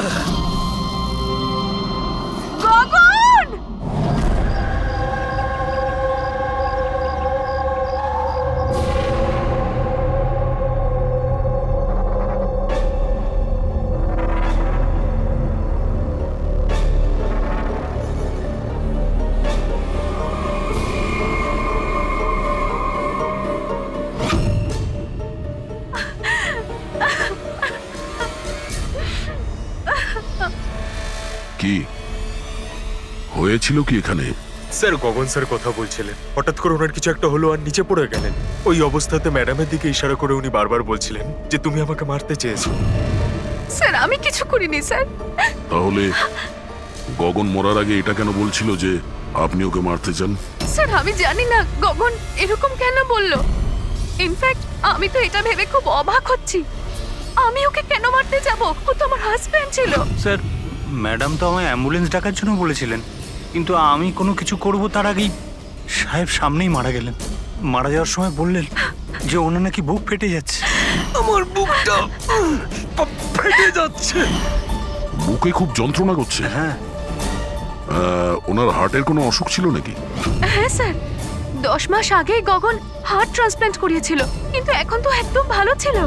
গগন! কি হয়েছিল কি এখানে? স্যার, গগন স্যার কথা বলছিলেন, হঠাৎ করে ওনার কিছু একটা হলো আর নিচে পড়ে গেলেন। ওই অবস্থাতে ম্যাডামের দিকে ইশারা করে উনি বারবার বলছিলেন যে তুমি আমাকে মারতে চেয়েছো। স্যার, আমি কিছু করিনি স্যার। তাহলে গগন মরার আগে এটা কেন বলছিল যে আপনি ওকে মারতে চান? স্যার, আমি জানি না গগন এরকম কেন বললো। ইনফ্যাক্ট আমি তো এটা ভেবে খুব অবাক হচ্ছি, আমি ওকে কেন মারতে যাব? ও তো আমার হাজবেন্ড ছিল। স্যার, ম্যাডাম তো আমায় অ্যাম্বুলেন্স ডাকার জন্য বলেছিলেন। কিন্তু আমি কোনো কিছু করব তার আগেই সাহেব সামনেই মারা গেলেন। মারা যাওয়ার সময় বললেন যে ওনার নাকি বুক ফেটে যাচ্ছে। আমার বুকটা ফেটে যাচ্ছে। বুকে খুব যন্ত্রণা করছে। হ্যাঁ ওনার হার্টের কোনো অসুখ ছিল নাকি? হ্যাঁ স্যার, 10 মাস আগেই গগন হার্ট ট্রান্সপ্ল্যান্ট করিয়েছিল, কিন্তু এখন তো একদম ভালো ছিল।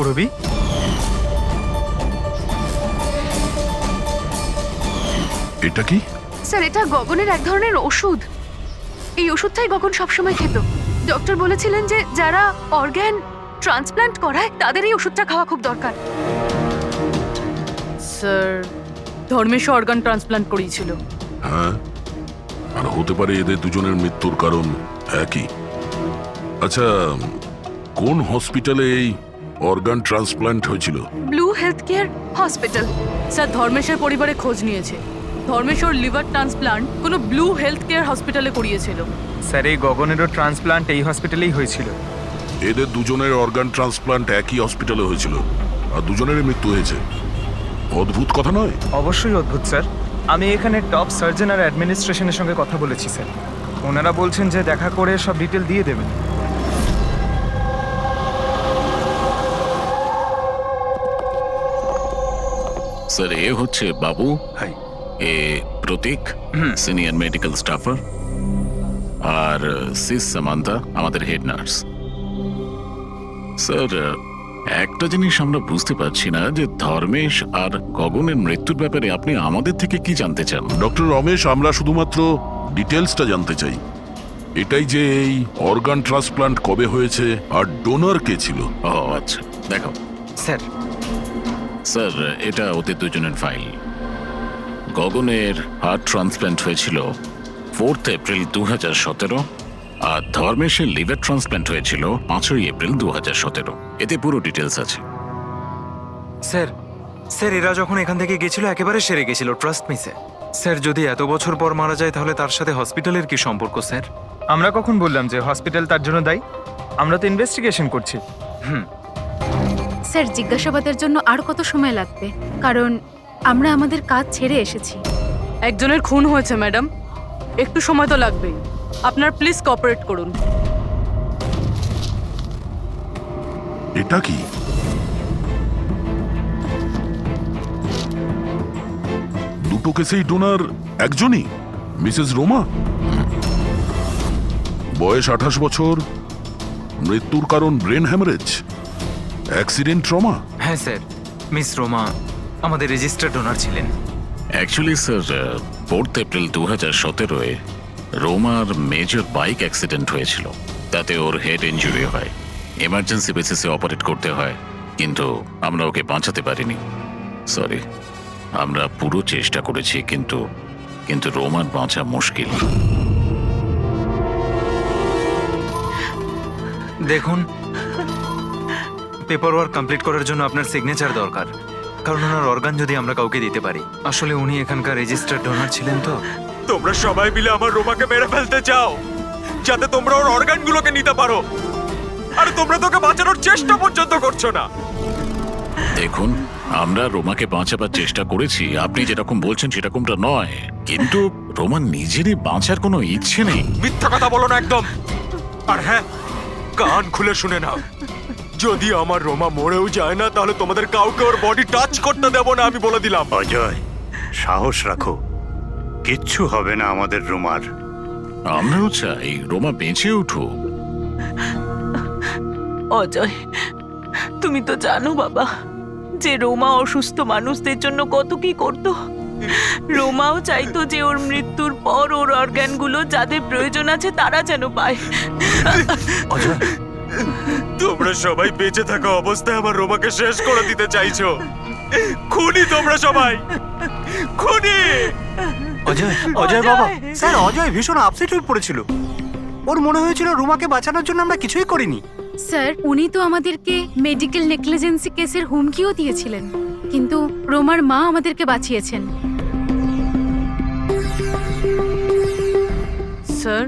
রবি, এটা কি? স্যার এটা গগনের এক ধরনের ওষুধ। এই ওষুধটাই গগন সবসময় খেত। ডক্টর বলেছিলেন যে যারা অর্গ্যান ট্রান্সপ্ল্যান্ট করায় তাদের এই ওষুধটা খাওয়া খুব দরকার। স্যার, ধর্মেশ অর্গান ট্রান্সপ্লান্ট করিয়েছিল। হ্যাঁ, আর হতে পারে এদের দুজনের মৃত্যুর কারণ একই। আচ্ছা, কোন হসপিটালে এই অর্গান ট্রান্সপ্ল্যান্ট হয়েছিল? Blue health care hospital. Sir, ধর্মেশের পরিবারে খোঁজ নিয়েছে। ধর্মেশ ওর লিভার ট্রান্সপ্লান্ট কোনো ব্লু হেলথ কেয়ার হসপিটালে করিয়েছিল। স্যার এই গগনেরও ট্রান্সপ্লান্ট এই হসপিটালেই হয়েছিল। এদের দুজনের অর্গান ট্রান্সপ্ল্যান্ট একই হসপিটালে হয়েছিল, আর দুজনেরই মৃত্যু হয়েছে। অদ্ভুত কথা নয়? অবশ্যই অদ্ভুত স্যার। আমি এখানে টপ সার্জন আর অ্যাডমিনিস্ট্রেশনের সঙ্গে কথা বলেছি স্যার। ওনারা বলছেন যে দেখা করে সব ডিটেল দিয়ে দেবেন। স্যার, এ হচ্ছে বাবু, হাই। এ প্রতীক, সিনিয়র মেডিকেল স্টাফার, আর সিস সামান্তা, আমাদের হেড নার্স। স্যার, একটা জিনিস আমরা বুঝতে পারছি না যে ধর্মেশ আর গগনের মৃত্যুর ব্যাপারে আপনি আমাদের থেকে কি জানতে চান? ডক্টর রমেশ, আমরা শুধুমাত্র ডিটেলসটা জানতে চাই। এটাই যে এই অর্গান ট্রান্সপ্ল্যান্ট কবে হয়েছে আর ডোনার কে ছিল। ও আচ্ছা, দেখো স্যার, স্যার, এটা ওদের দুজনের ফাইল। গগনের হার্ট ট্রান্সপ্ল্যান্ট হয়েছিল 4 এপ্রিল 2017, আর ধর্মেশের লিভার ট্রান্সপ্ল্যান্ট হয়েছিল 5 এপ্রিল 2017। এতে পুরো ডিটেলস আছে। স্যার স্যার এরা যখন এখান থেকে গেছিল একেবারে সেরে গেছিল, ট্রাস্ট মি স্যার। স্যার যদি এত বছর পর মারা যায় তাহলে তার সাথে হসপিটালের কি সম্পর্ক স্যার? আমরা কখন বললাম যে হসপিটাল তার জন্য দায়ী? আমরা তো ইনভেস্টিগেশন করছি। স্যার জিজ্ঞাসাবাদের জন্য আর কত সময় লাগবে? কারণ আমরা আমাদের কাজ ছেড়ে এসেছি। একজনের খুন হয়েছে ম্যাডাম, একটু সময় তো লাগবেই। আপনার প্লিজ কোঅপারেট করুন। এটা কি? দুটো কেসেই ডোনার একজনই, মিসেস রোমা। বয়স 28 বছর, মৃত্যুর কারণ ব্রেন হ্যামারেজ, অ্যাক্সিডেন্ট ট্রমা। হ্যাঁ স্যার, মিস রোমা আমাদের রেজিস্টার্ড ডোনার ছিলেন। অ্যাকচুয়ালি স্যার, 4 এপ্রিল 2017-এ রোমার মেজর বাইক অ্যাক্সিডেন্ট হয়েছিল। তাতে ওর হেড ইনজুরি হয়, এমার্জেন্সি বেসিসে অপারেট করতে হয়, কিন্তু আমরা ওকে বাঁচাতে পারিনি। সরি, আমরা পুরো চেষ্টা করেছি, কিন্তু রোমার বাঁচা মুশকিল। দেখুন, পেপার ওয়ার্ক কমপ্লিট করার জন্য আপনার সিগনেচার দরকার, কারণ ওনার অর্গান যদি আমরা কাউকে দিতে পারি। আসলে উনি এখানকার রেজিস্টার্ড ডোনার ছিলেন। তো তোমরা সবাই মিলে আমার রোমাকে মেরে ফেলতে চাও যাতে তোমরা ওর অর্গানগুলোকে নিতে পারো, আর তোমরা তোকে বাঁচানোর চেষ্টা পর্যন্ত করছো না। দেখুন, আমরা রোমাকে বাঁচাবার চেষ্টা করেছি, আপনি যেরকম বলছেন সেরকমটা নয়, কিন্তু রোমান নিজেরই বাঁচার কোনো ইচ্ছে নেই। মিথ্যা কথা বলো না একদম। আর হ্যাঁ, কান খুলে শুনে নাও, যদি আমার রোমা মরেও যায় না তাহলে তোমাদের কাউকে ওর বডি টাচ করতে দেব না, আমি বলে দিলাম। অজয়, সাহস রাখো, কিচ্ছু হবে না আমাদের রোমার। আমরাও চাই রোমা বেঁচে উঠুক। অজয়, তুমি তো জানো বাবা যে রোমা অসুস্থ মানুষদের জন্য কত কি করতো। রোমাও চাইতো যে ওর মৃত্যুর পর ওর অর্গানগুলো যাদের প্রয়োজন আছে তারা যেন পায়। অজয়, তোমরা সবাই বেঁচে থাকা অবস্থায় আমার রোমাকে শেষ করে দিতে চাইছো। খুনি তোমরা সবাই, খুনি। অজয়, অজয় বাবা। স্যার, অজয় ভীষণ আপসেট হয়ে পড়েছিল। ওর মনে হয়েছিল রুমাকে বাঁচানোর জন্য আমরা কিছুই করিনি। স্যার উনি তো আমাদেরকে মেডিকেল নেগলিজেন্সি কেসের হুমকিও দিয়েছিলেন, কিন্তু রোমার মা আমাদেরকে বাঁচিয়েছেন। স্যার,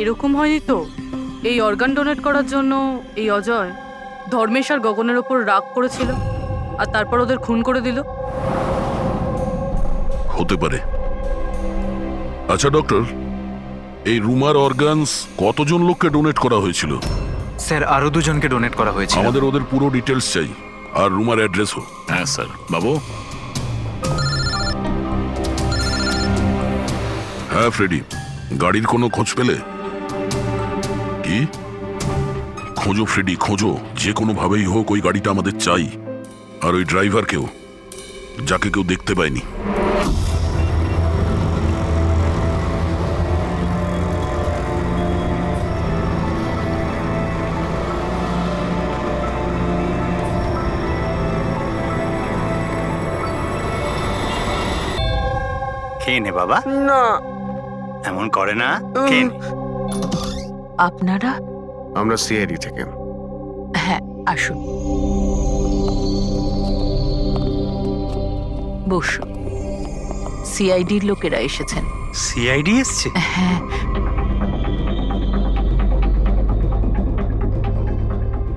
এরকম হয়নি তো? এই অর্গান ডোনেট করার জন্য এই অজয় ধর্মেশ আর গগনের ওপর রাগ করেছিল আর তারপর ওদের খুন করে দিল? হতে পারে। আচ্ছা ডক্টর, এই রুমার অর্গানস কতজন লোককে ডোনেট করা হয়েছিল? স্যার আরো দুজনকে ডোনেট করা হয়েছিল। আমাদের ওদের পুরো ডিটেলস চাই, আর রুমার অ্যাড্রেসও। হ্যাঁ স্যার। বাবু। হ্যাঁ ফ্রেডি, গাড়ির কোনো খোঁজ পেলে? কি? খোঁজো ফ্রেডি, খোঁজো, যে কোনো ভাবেই হোক ওই গাড়িটা আমাদের চাই, আর ওই ড্রাইভারকেও, যাকে কেউ দেখতে পায়নি। খেয়ে নে বাবা। না, এমন করে না, খেয়ে নে। আপনারা? আমরা সিআইডি থেকে। হ্যাঁ, আসুন, বসুন। সিআইডির লোকেরা এসেছেন। সিআইডি এসছে? হ্যাঁ।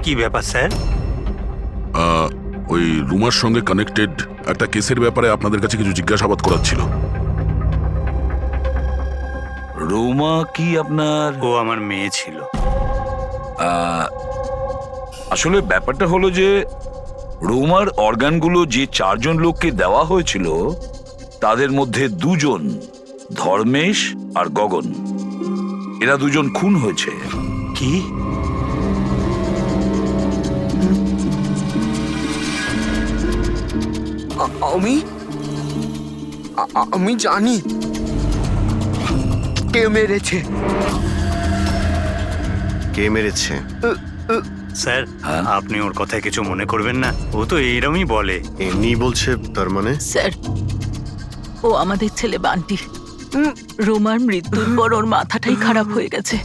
কি ব্যাপার স্যার? ওই রুমার সঙ্গে কানেক্টেড একটা কেসের ব্যাপারে আপনাদের কাছে কিছু জিজ্ঞাসাবাদ করার ছিল। রোমা কি আপনার? ও আমার মেয়ে ছিল। আসলে ব্যাপারটা হলো যে রোমার অর্গানগুলো যে 4 জন লোককে দেওয়া হয়েছিল তাদের মধ্যে 2 জন, ধর্মেশ আর গগন, এরা 2 জন খুন হয়েছে। কি? আমি জানি কে মেরেছে। কে মেরেছে? স্যার আপনি ওর কথায় কিছু মনে করবেন না, ও তো এইরকমই বলে। এমনি বলছে তার মানে? স্যার, ও আমাদের ছেলে বান্টি। রোমার মৃত্যুর পর ওর মাথাটাই খারাপ হয়ে গেছে।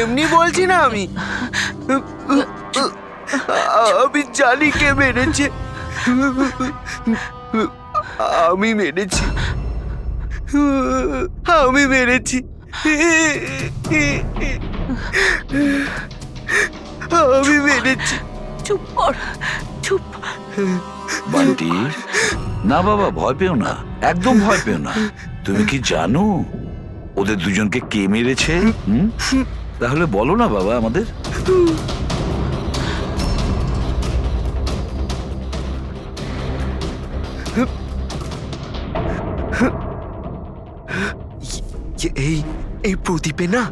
এমনি বলছি না আমি। আমি জানি কে মেরেছে। আমি মেরেছি। আমি মেরেছি। আমি মেরেছি। চুপ কর, চুপ। বান্টি, না বাবা, ভয় পেও না, একদম ভয় পেও না। তুমি কি জানো ওদের 2 জনকে কে মেরেছে? তাহলে বলো না বাবা আমাদের। এই প্রদীপে না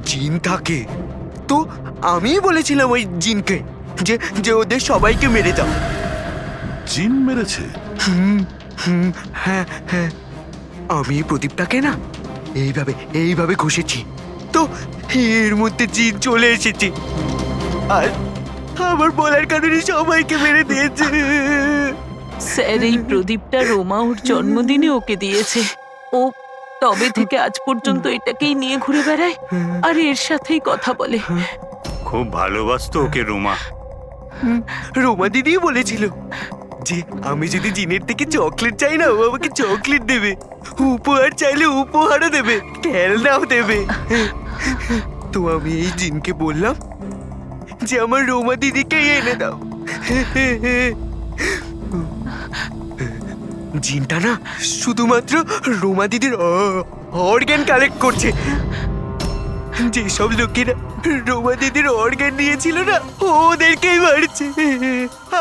জিন থাকে, তো আমি বলেছিলাম ওই জিনকে যে ওদের সবাইকে মেরে দাও। জিন মেরেছে? হ্যাঁ হ্যাঁ, আমি এই প্রদীপটাকে না এইভাবে ঘষেছি, তো এর মধ্যে জিন চলে এসেছে আর আমার বলার কারণে সবাইকে মেরে দিয়েছে। স্যার, এই প্রদীপটা রোমা ওর জন্মদিনে ওকে দিয়েছে। ও তবে থেকে আজ পর্যন্ত এটাকেই নিয়ে ঘুরে বেড়ায় আর এর সাথেই কথা বলে। খুব ভালোবাসতো ওকে রোমা। রোমা দিদি বলেছিল যে আমি যদি জিনের থেকে চকলেট চাই না, ও আমাকে চকলেট দেবে, উপহার চাইলে উপহারও দেবে, খেলনাও দেবে। তো আমি এই জিনকে বললাম যে আমার রোমা দিদিকে এনে দাও। জিনটা না শুধুমাত্র রোমা দিদির অর্গান কালেক্ট করছে। যেসব লোকেরা রোমা দিদির অর্গান নিয়েছিল না, ওদেরকেই মারছে।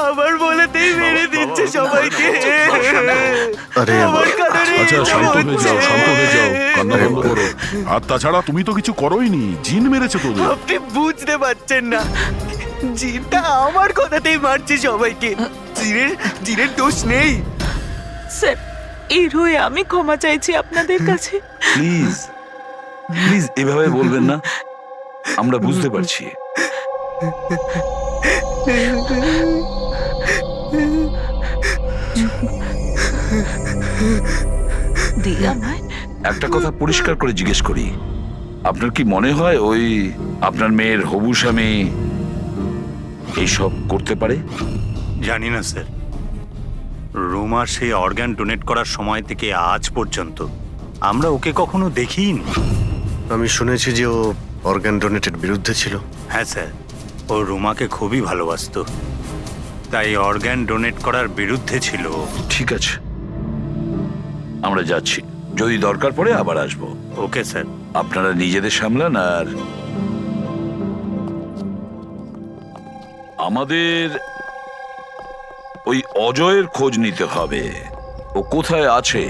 আমার বলেতেই মেরে দিচ্ছে সবাইকে। আচ্ছা, শান্ত হয়ে যাও, শান্ত হয়ে যাও, কান্না বন্ধ করো। আর তাছাড়া তুমি তো কিছু করোইনি, জিন মেরেছে তোদের। আপনি বুঝতে পারছেন না, জিনটা আমার কথাতেই মারছে সবাইকে। জিনের দোষ নেই। স্যার, এর হয়ে আমি ক্ষমা চাইছি আপনাদের কাছে। প্লিজ প্লিজ এভাবে বলবেন না, আমরা বুঝতে পারছি। একটা কথা পরিষ্কার করে জিজ্ঞেস করি, আপনার কি মনে হয় ওই আপনার মেয়ের হবু স্বামী এইসব করতে পারে? জানি না স্যার, রোমার সেই অর্গান ডোনেট করার সময় থেকে আজ পর্যন্ত আমরা ওকে কখনো দেখিনি। আমি শুনেছি যে ও অর্গান ডোনেটের বিরুদ্ধে ছিল? হ্যাঁ স্যার, ও রুমাকে খুবই ভালোবাসতো, তাই অর্গ্যান ডোনেট করার বিরুদ্ধে ছিল। ঠিক আছে, আমরা যাচ্ছি, যদি দরকার পড়ে আবার আসবো। Okay sir. আপনারা নিজেদের সামলান, আর আমাদের ওই অজয়ের খোঁজ নিতে হবে। ও কোথায় আছে?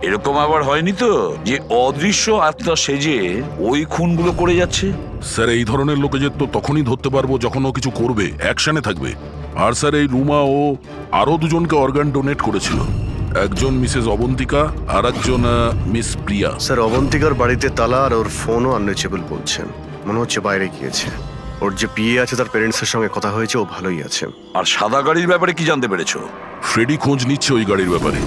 এরকম আবার হয়নি তো যে অদৃশ্য আত্মা সেজে ওই খুনগুলো করে যাচ্ছে? স্যার, এই ধরনের লোকেদের তো তখনই ধরতে পারবো যখন ও কিছু করবে, অ্যাকশনে থাকবে। আর স্যার, এই রুমা ও আরো দুজনকে অর্গান ডোনেট করেছিল, একজন মিসেস অবন্তিকা আর একজন মিস প্রিয়া। স্যার, অবন্তিকার বাড়িতে তালা আর ওর ফোনও আনরিচেবল বলছেন, মনে হচ্ছে বাইরে গিয়েছে। ওর যে পিএ আছে তার প্যারেন্টসের সঙ্গে কথা হয়েছে, ও ভালোই আছে। আর সাদা গাড়ির ব্যাপারে কি জানতে পেরেছো? ফ্রেডি খোঁজ নিচ্ছে ওই গাড়ির ব্যাপারে।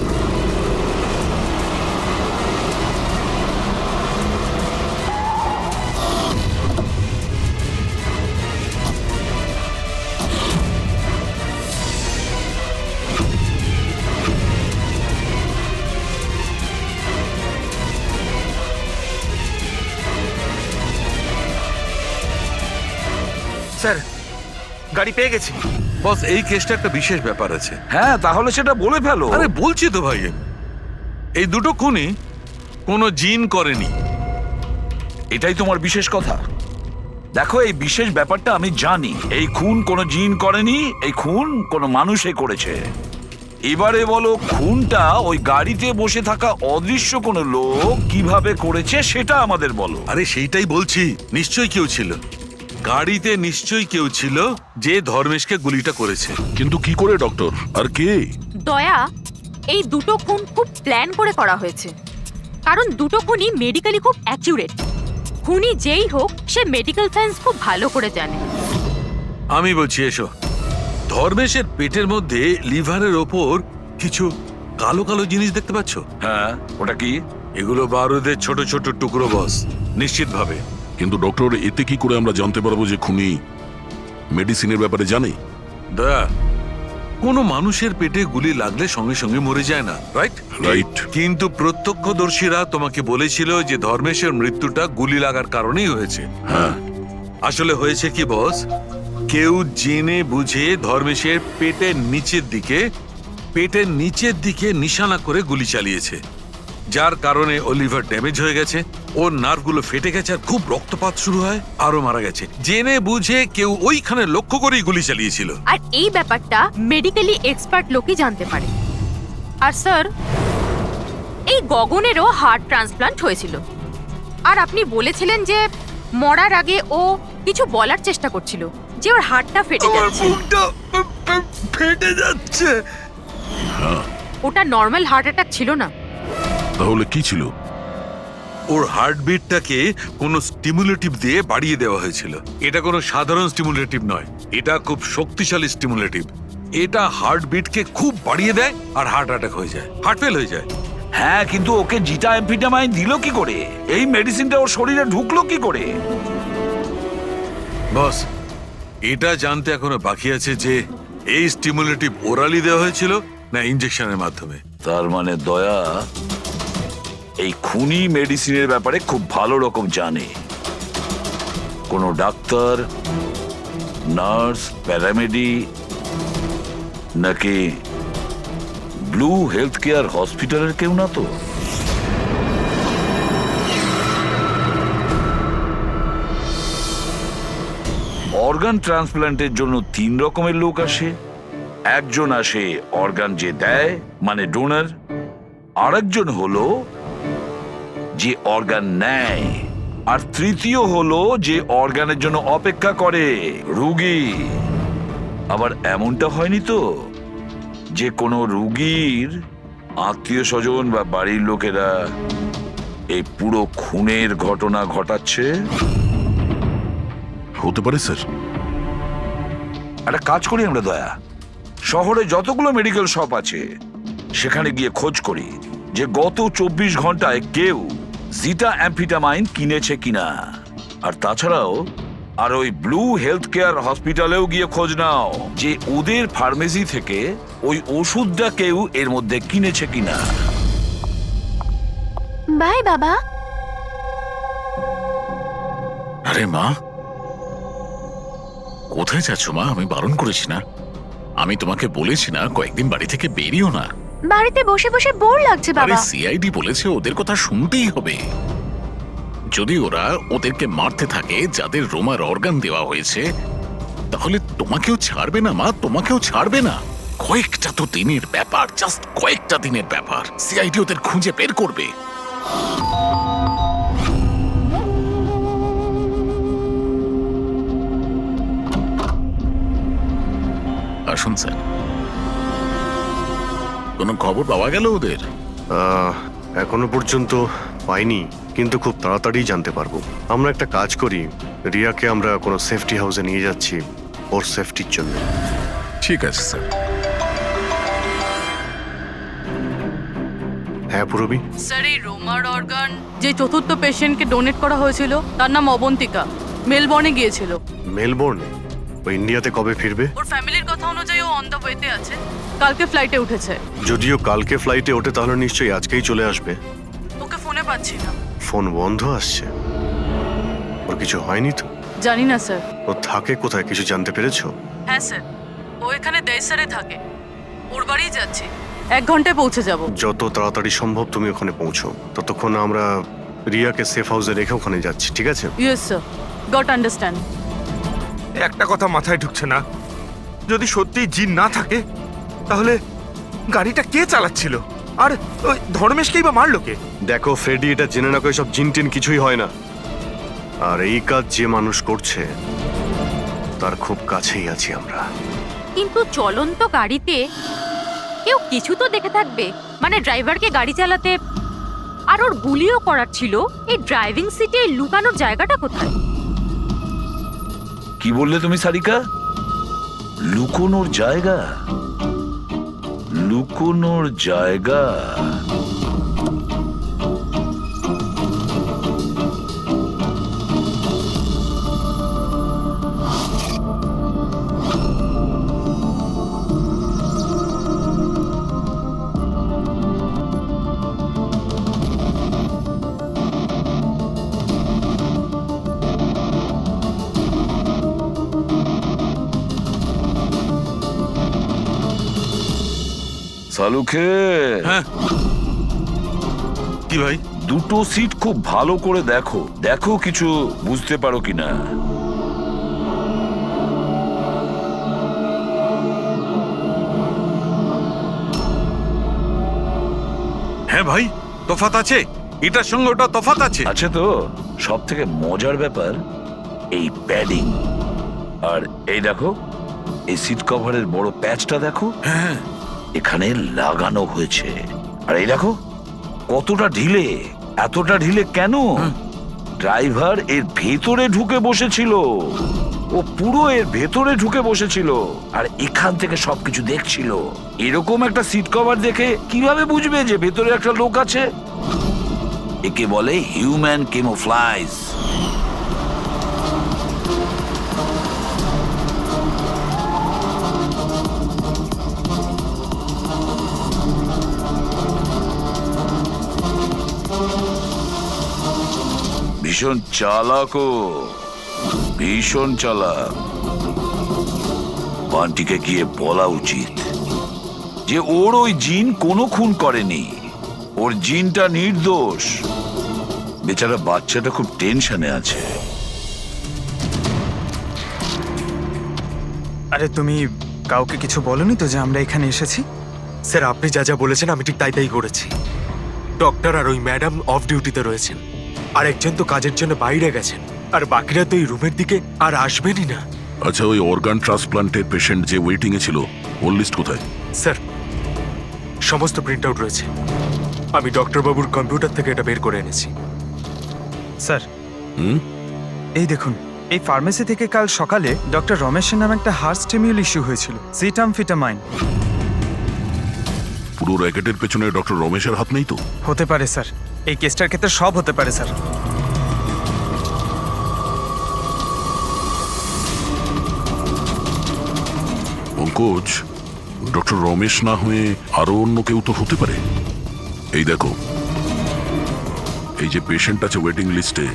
স্যার, গাড়ি পেয়ে গেছি। বস, এই কেসটা একটা বিশেষ ব্যাপার আছে। হ্যাঁ, তাহলে সেটা বলে ফেলো। আরে বলছি তো ভাই, এই দুটো খুনই কোনো জিন করেনি। এটাই তোমার বিশেষ কথা? দেখো, এই বিশেষ ব্যাপারটা আমি জানি। এই খুন কোনো জিন করেনি, এই খুন কোনো মানুষে করেছে। এবারে বলো, খুনটা ওই গাড়িতে বসে থাকা অদৃশ্য কোনো লোক কিভাবে করেছে সেটা আমাদের বলো। আরে সেইটাই বলছি, নিশ্চয়ই কেউ ছিল গাড়িতে, নিশ্চয়ই কেউ ছিল যে ধর্মেশকে গুলিটা করেছে। কিন্তু কি করে ডক্টর, আর কে? দয়া, এই দুটো খুন খুব প্ল্যান করে করা হয়েছে, কারণ দুটো খুনই মেডিকেলি খুব অ্যাকিউরেট। খুনি যেই হোক, সে মেডিকেল সায়েন্স খুব ভালো করে জানে। আমি বলছি, এসো। ধর্মেশের পেটের মধ্যে লিভারের ওপর কিছু কালো কালো জিনিস দেখতে পাচ্ছ? হ্যাঁ, ওটা কি? এগুলো বারুদের ছোট ছোট টুকরো বস, নিশ্চিত ভাবে। কিন্তু ডক্টর, এতে কি করে আমরা জানতে পারবো যে খুনি মেডিসিনের ব্যাপারে জানে? দয়া, কোনো মানুষের পেটে গুলি লাগলে সঙ্গে সঙ্গে মরে যায় না, রাইট? রাইট। কিন্তু প্রত্যক্ষদর্শীরা তোমাকে বলেছিল যে ধর্মেশের মৃত্যুটা গুলি লাগার কারণেই হয়েছে। হ্যাঁ। আসলে হয়েছে কি বস, কেউ জেনে বুঝে ধর্মেশের পেটের নিচের দিকে নিশানা করে গুলি চালিয়েছে, যার কারণে ও লিভার ড্যামেজ হয়ে গেছে, ওর নার্ভগুলো ফেটে গেছে, আর খুব রক্তপাত শুরু হয়, আরো মারা গেছে। জেনে বুঝে কেউ ওইখানে লক্ষ্য করেই গুলি চালিয়েছিল। আর এই ব্যাপারটা মেডিকেলি এক্সপার্ট লোকই জানতে পারে। আর স্যার, এই গগনেরও হার্ট ট্রান্সপ্লান্ট হয়েছিল, আর আপনি বলেছিলেন যে মরার আগে ও কিছু বলার চেষ্টা করছিল, যে ওর হার্টটা ফেটে যাচ্ছে। ওটা নর্মাল হার্ট অ্যাটাক ছিল না। তাহলে কি ছিল? ওর হার্টবিটটাকে কোনো স্টিমুলেটিভ দিয়ে বাড়িয়ে দেওয়া হয়েছিল। এটা কোনো সাধারণ স্টিমুলেটিভ নয়, এটা খুব শক্তিশালী স্টিমুলেটিভ। এটা হার্টবিটকে খুব বাড়িয়ে দেয় আর হার্ট অ্যাটাক হয়ে যায়, হার্ট ফেল হয়ে যায়। হ্যাঁ, কিন্তু ওকে জিটা অ্যাম্ফিটামাইন দিল কি করে? এই মেডিসিনটা ওর শরীরে ঢুকলো কি করে? বস, এটা জানতে এখনো বাকি আছে যে এই স্টিমুলেটিভ ওরালি দেওয়া হয়েছিল না ইনজেকশনের মাধ্যমে। তার মানে দয়া এই খুনি মেডিসিনের ব্যাপারে খুব ভালো রকম জানে। কোনো ডাক্তার, নার্স, প্যারামেডি নাকি ব্লু হেলথ কেয়ার হসপিটালের কেউ না তো? অর্গান ট্রান্সপ্ল্যান্টের জন্য 3 রকমের লোক আসে। একজন আসে অর্গান যে দেয়, মানে ডোনার। আরেকজন হলো যে অর্গান নেয়, আর তৃতীয় হলো যে অর্গানের জন্য অপেক্ষা করে, রোগী। আবার এমনটা হয়নি তো যে কোনো রোগীর আত্মীয় স্বজন বা বাড়ির লোকেরা এই পুরো খুনের ঘটনা ঘটাচ্ছে? হতে পারে স্যার। একটা কাজ করি আমরা দয়া, শহরে যতগুলো মেডিকেল শপ আছে সেখানে গিয়ে খোঁজ করি যে গত 24 ঘন্টায় কেউ জিটা অ্যাম্ফিটামাইন কিনেছে কিনা। আর তাছাড়াও আর ওই ব্লু হেলথ কেয়ার হসপিটালেও গিয়ে খোঁজ নাও যে ওদের ফার্মেসি থেকে ওই ওষুধটা কেউ এর মধ্যে কিনেছে কিনা। বাই বাবা। আরে মা, কোথায় যাচ্ছ মা? আমি বারণ করেছি না? আমি তোমাকে বলেছি না কয়েকদিন বাড়ি থেকে বেরিও না? বাড়িতে বসে বসে বোর লাগছে আরে বাবা। সিআইডি বলেছে ওদের কথা শুনতেই হবে। যদি ওরা ওদেরকে মারতে থাকে যাদের রোমার অর্গান দেওয়া হয়েছে, তাহলে তোমাকেও ছাড়বে না মা, তোমাকেও ছাড়বে না। কয়েকটা তো দিনের ব্যাপার, জাস্ট কয়েকটা দিনের ব্যাপার। সিআইডি ওদের খুঁজে বের করবে। আসুন স্যার। কোনো খবর পাওয়া গেল ওদের? এখনো পর্যন্ত পাইনি, কিন্তু খুব তাড়াতাড়ি জানতে পারবো। আমরা একটা কাজ করি, রিয়াকে আমরা কোনো সেফটি হাউসে নিয়ে যাচ্ছি ওর সেফটির জন্য। ঠিক আছে স্যার। হ্যাঁ পুরবি, স্যার এই রোমার অর্গান যে চতুর্থ পেশেন্টকে ডোনেট করা হয়েছিল তার নাম অবন্তিকা, মেলবর্নে গিয়েছিল। মেলবোর্নে? ও ইন্ডিয়াতে কবে ফিরবে? ওর ফ্যামিলির কথা অনুযায়ী ও অন দ্য ওয়েতে আছে, কালকে ফ্লাইটে উঠেছে। যদিও কালকে ফ্লাইটে ওঠে তাহলে নিশ্চয়ই আজকেই চলে আসবে। ওকে ফোনে পাচ্ছি না। ফোন বন্ধ আসছে। ওর কিছু হয়নি তো? জানি না স্যার। ও থাকে কোথায় কিছু জানতে পেরেছো? হ্যাঁ স্যার, ও এখানে দেশারে থাকে, ওর বাড়িই যাচ্ছি। 1 ঘন্টায় পৌঁছে যাব। যত তাড়াতাড়ি সম্ভব তুমি ওখানে পৌঁছো, ততক্ষণ আমরা রিয়াকে সেফ হাউসে রেখে ওখানে যাচ্ছি, ঠিক আছে? Yes sir, goat understand. একটা কথা মাথায় ঢুকছে না, যদি সত্যি জিন না থাকে তাহলে গাড়িটা কে চালাচ্ছিল? আর ওই ধর্মেশকেই বা মারলো কে? দেখো ফ্রেডি, এটা জেনে না করে সব জিন টিন কিছুই হয় না। আর এই কাজ যে মানুষ করছে তার খুব কাছেই আছি আমরা। কিন্তু চলন্ত গাড়িতে কেউ কিছু তো দেখে থাকবে, মানে ড্রাইভারকে গাড়ি চালাতে। আর ওর গুলিও করার ছিল। এই ড্রাইভিং সিটে লুকানোর জায়গাটা কোথায়? কি বললে তুমি সারিকা? লুকোনোর জায়গা? লুকোনোর জায়গা? সালুকে, হ্যাঁ কি ভাই? দুটো সিট খুব ভালো করে দেখো, দেখো কিছু বুঝতে পারো কিনা। হ্যাঁ ভাই, তফাৎ আছে, এটার সঙ্গে ওটা তফাৎ আছে। আছে তো। সব থেকে মজার ব্যাপার এই প্যাডিং। আর এই দেখো, এই সিট কভারের বড় প্যাচটা দেখো, হ্যাঁ এখানে লাগানো হয়েছে। আর এই দেখো কতটা ঢিলে। এতটা ঢিলে কেন? ড্রাইভার এর ভেতরে ঢুকে বসেছিল, ও পুরো এর ভেতরে ঢুকে বসেছিল আর এখান থেকে সবকিছু দেখছিল। এরকম একটা সিট কভার দেখে কিভাবে বুঝবে যে ভেতরে একটা লোক আছে? একে বলে হিউম্যান কেমোফ্লাইজ। ভীষণ চালাক ও, ভীষণ চালাক। বান্টিকে গিয়ে বলা উচিত যে ওর ওই জিন কোনো খুন করেনি, ওর জিনটা নির্দোষ। বেচারা বাচ্চাটা খুব টেনশনে আছে। আরে তুমি কাউকে কিছু বলনি তো যে আমরা এখানে এসেছি? স্যার আপনি যা যা বলেছেন আমি ঠিক তাই তাই করেছি। ডক্টর আর ওই ম্যাডাম অফ ডিউটিতে রয়েছেন, আর একজন তো কাজের জন্য বাইরে গেছেন, আর বাকিরা তো এই রুমের দিকে আর আসবেনই না। আচ্ছা, ওই অর্গান ট্রান্সপ্লান্টের পেশেন্ট যে ওয়েটিং এ ছিল, ওর লিস্ট কোথায়? স্যার সমস্ত প্রিন্ট আউট রয়েছে, আমি ডক্টর বাবুর কম্পিউটার থেকে এটা বের করে এনেছি। স্যার হুম, এই দেখুন, এই ফার্মেসি থেকে কাল সকালে ডক্টর রমেশের নামে একটা হার্ট স্টিমিউল ইস্যু হয়েছিল, সিটামফিটামাইন। পুরো র্যাকেটের পেছনে ডক্টর রমেশের হাত নেই তো? হতে পারে স্যার, এই কেসটার ক্ষেত্রে সব হতে পারে স্যার। পঙ্কজ, ডক্টর রমেশ না হয়ে আরো অন্য কেউ তো হতে পারে। এই দেখো, এই যে পেশেন্ট আছে ওয়েটিং লিস্টে,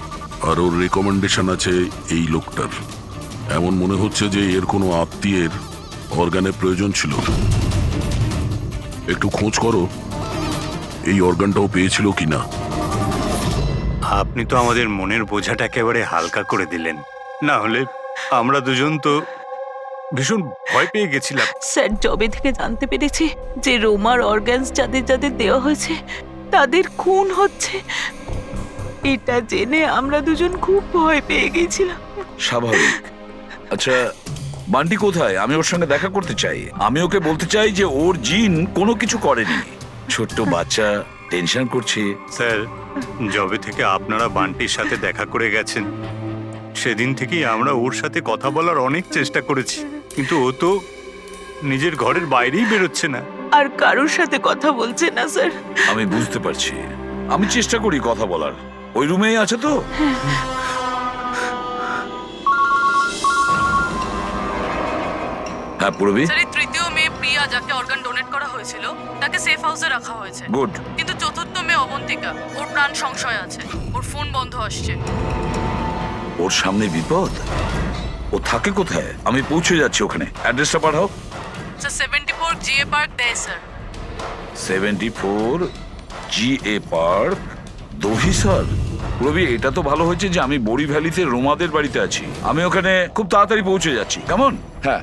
আর ওর রেকমেন্ডেশন আছে এই লোকটার। এমন মনে হচ্ছে যে এর কোনো আত্মীয়ের অর্গানের প্রয়োজন ছিল। একটু খোঁজ করো এই অর্গানটাও পেয়েছিল কিনা। আপনি তো আমাদের মনের বোঝাটা একেবারে হালকা করে দিলেন, না হলে আমরা দুজন তো ভীষণ ভয় পেয়ে গেছিলাম। স্যার, জবে থেকে জানতে পেরেছি যে রোমার অর্গানস যাদের যাদের দেওয়া হয়েছে তাদের খুন হচ্ছে, এটা জেনে আমরা দুজন খুব ভয় পেয়ে গেছিলাম। স্বাভাবিক। আচ্ছা, বান্টি কোথায়? আমি ওর সঙ্গে দেখা করতে চাই। আমি ওকে বলতে চাই যে ওর জিন কোনো কিছু করেনি। ছোট্ট বাচ্চা টেনশন করছে। স্যার, জবে থেকে আপনারা বান্টির সাথে দেখা করে গেছেন সেদিন থেকেই আমরা ওর সাথে কথা বলার অনেক চেষ্টা করেছি, কিন্তু ও তো নিজের ঘরের বাইরেই বেরোচ্ছে না। আর কারোর সাথে কথা বলছে না স্যার। আমি বুঝতে পারছি, আমি চেষ্টা করি কথা বলার। ওই রুমেই আছে তো? হ্যাঁ পুরবি। স্যার, এই তৃতীয় মেয়ে প্রিয়া যাকে অর্গান ডোনেট করা হয়েছিল তাকে সেফ হাউসে রাখা হয়েছে। গুড। কিন্তু চতুর্থ মেয়ে অবন্তিকা, ওর প্রাণ সংশয় আছে, ওর ফোন বন্ধ আসছে। ওর সামনে বিপদ। ও থাকে কোথায়? আমি পৌঁছে যাচ্ছি ওখানে। অ্যাড্রেসটা পাঠাও। স্যার 74 জিএ পার্ক দেয় sir. 74 GA park Dahisar. Ravi, এটা তো ভালো হয়েছে যে আমি বড়ি ভ্যালিতে রোমাদের বাড়িতে আছি। আমি ওখানে খুব তাড়াতাড়ি পৌঁছে যাচ্ছি। কেমন? হ্যাঁ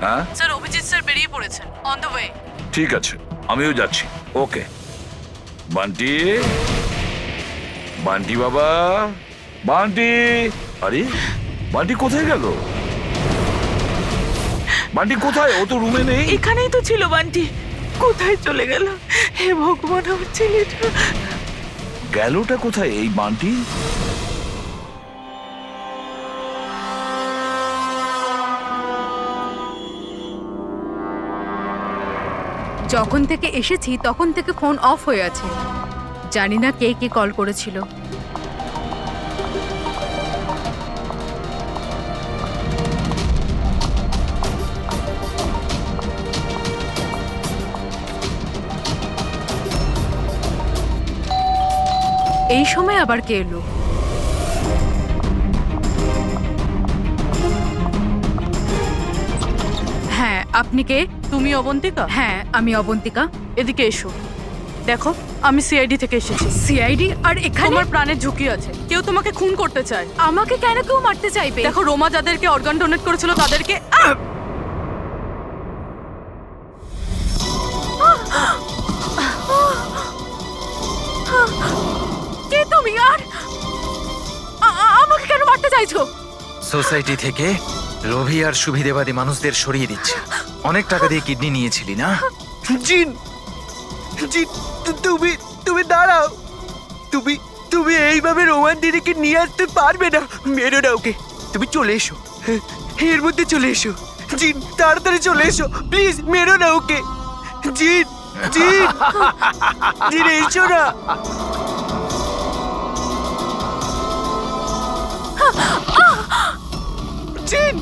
হ্যাঁ স্যার, অভিজিৎ স্যার বেরিয়ে পড়েছেন, অন দ্য ওয়ে। ঠিক আছে, আমিও যাচ্ছি। ওকে। বান্টি, বান্টি বাবা, বান্টি। আরে বান্টি কোথায় গেল? বান্টি কোথায়? ও তো রুমে নেই। এখানেই তো ছিল বান্টি, কোথায় চলে গেল? হে ভগবান, আমার ছেলেটা গেলটা কোথায় এই বান্টি? যখন থেকে এসেছি তখন থেকে ফোন অফ হয়ে আছে। জানি না কে কে কল করেছিল। এই সময় আবার কে এলো? হ্যাঁ, আপনি কে? তুমি অবন্তিকা? হ্যাঁ, আমি অবন্তিকা। এদিকে এসো। দেখো, আমি সিআইডি থেকে এসেছি। সিআইডি? আর এখানে? তোমার প্রাণের ঝুঁকি আছে, কেউ তোমাকে খুন করতে চায়। আমাকে কেন কেউ মারতে চাইবে? দেখো, রোমা যাদেরকে অর্গান ডোনেট করেছিল তাদেরকে কে তুমি? আর আমাকে কেন মারতে চাইছো? সোসাইটি থেকে লোভী আর সুবিধেবাদী মানুষদের সরিয়ে দিচ্ছে। অনেক টাকা দিয়ে কিডনি নিয়েছিলি না? জিন, জিন, তুমি দাঁড়াও। তুমি এইভাবে রোমান দিদিকে নিয়ে আসতে পারবে না। মেরো না ওকে। তুমি চলে এসো, এর মধ্যে চলে এসো। জিন, তাড়াতাড়ি চলে এসো প্লিজ। মেরো না ওকে। জিন, জিন, জিন, এসো না। জিন,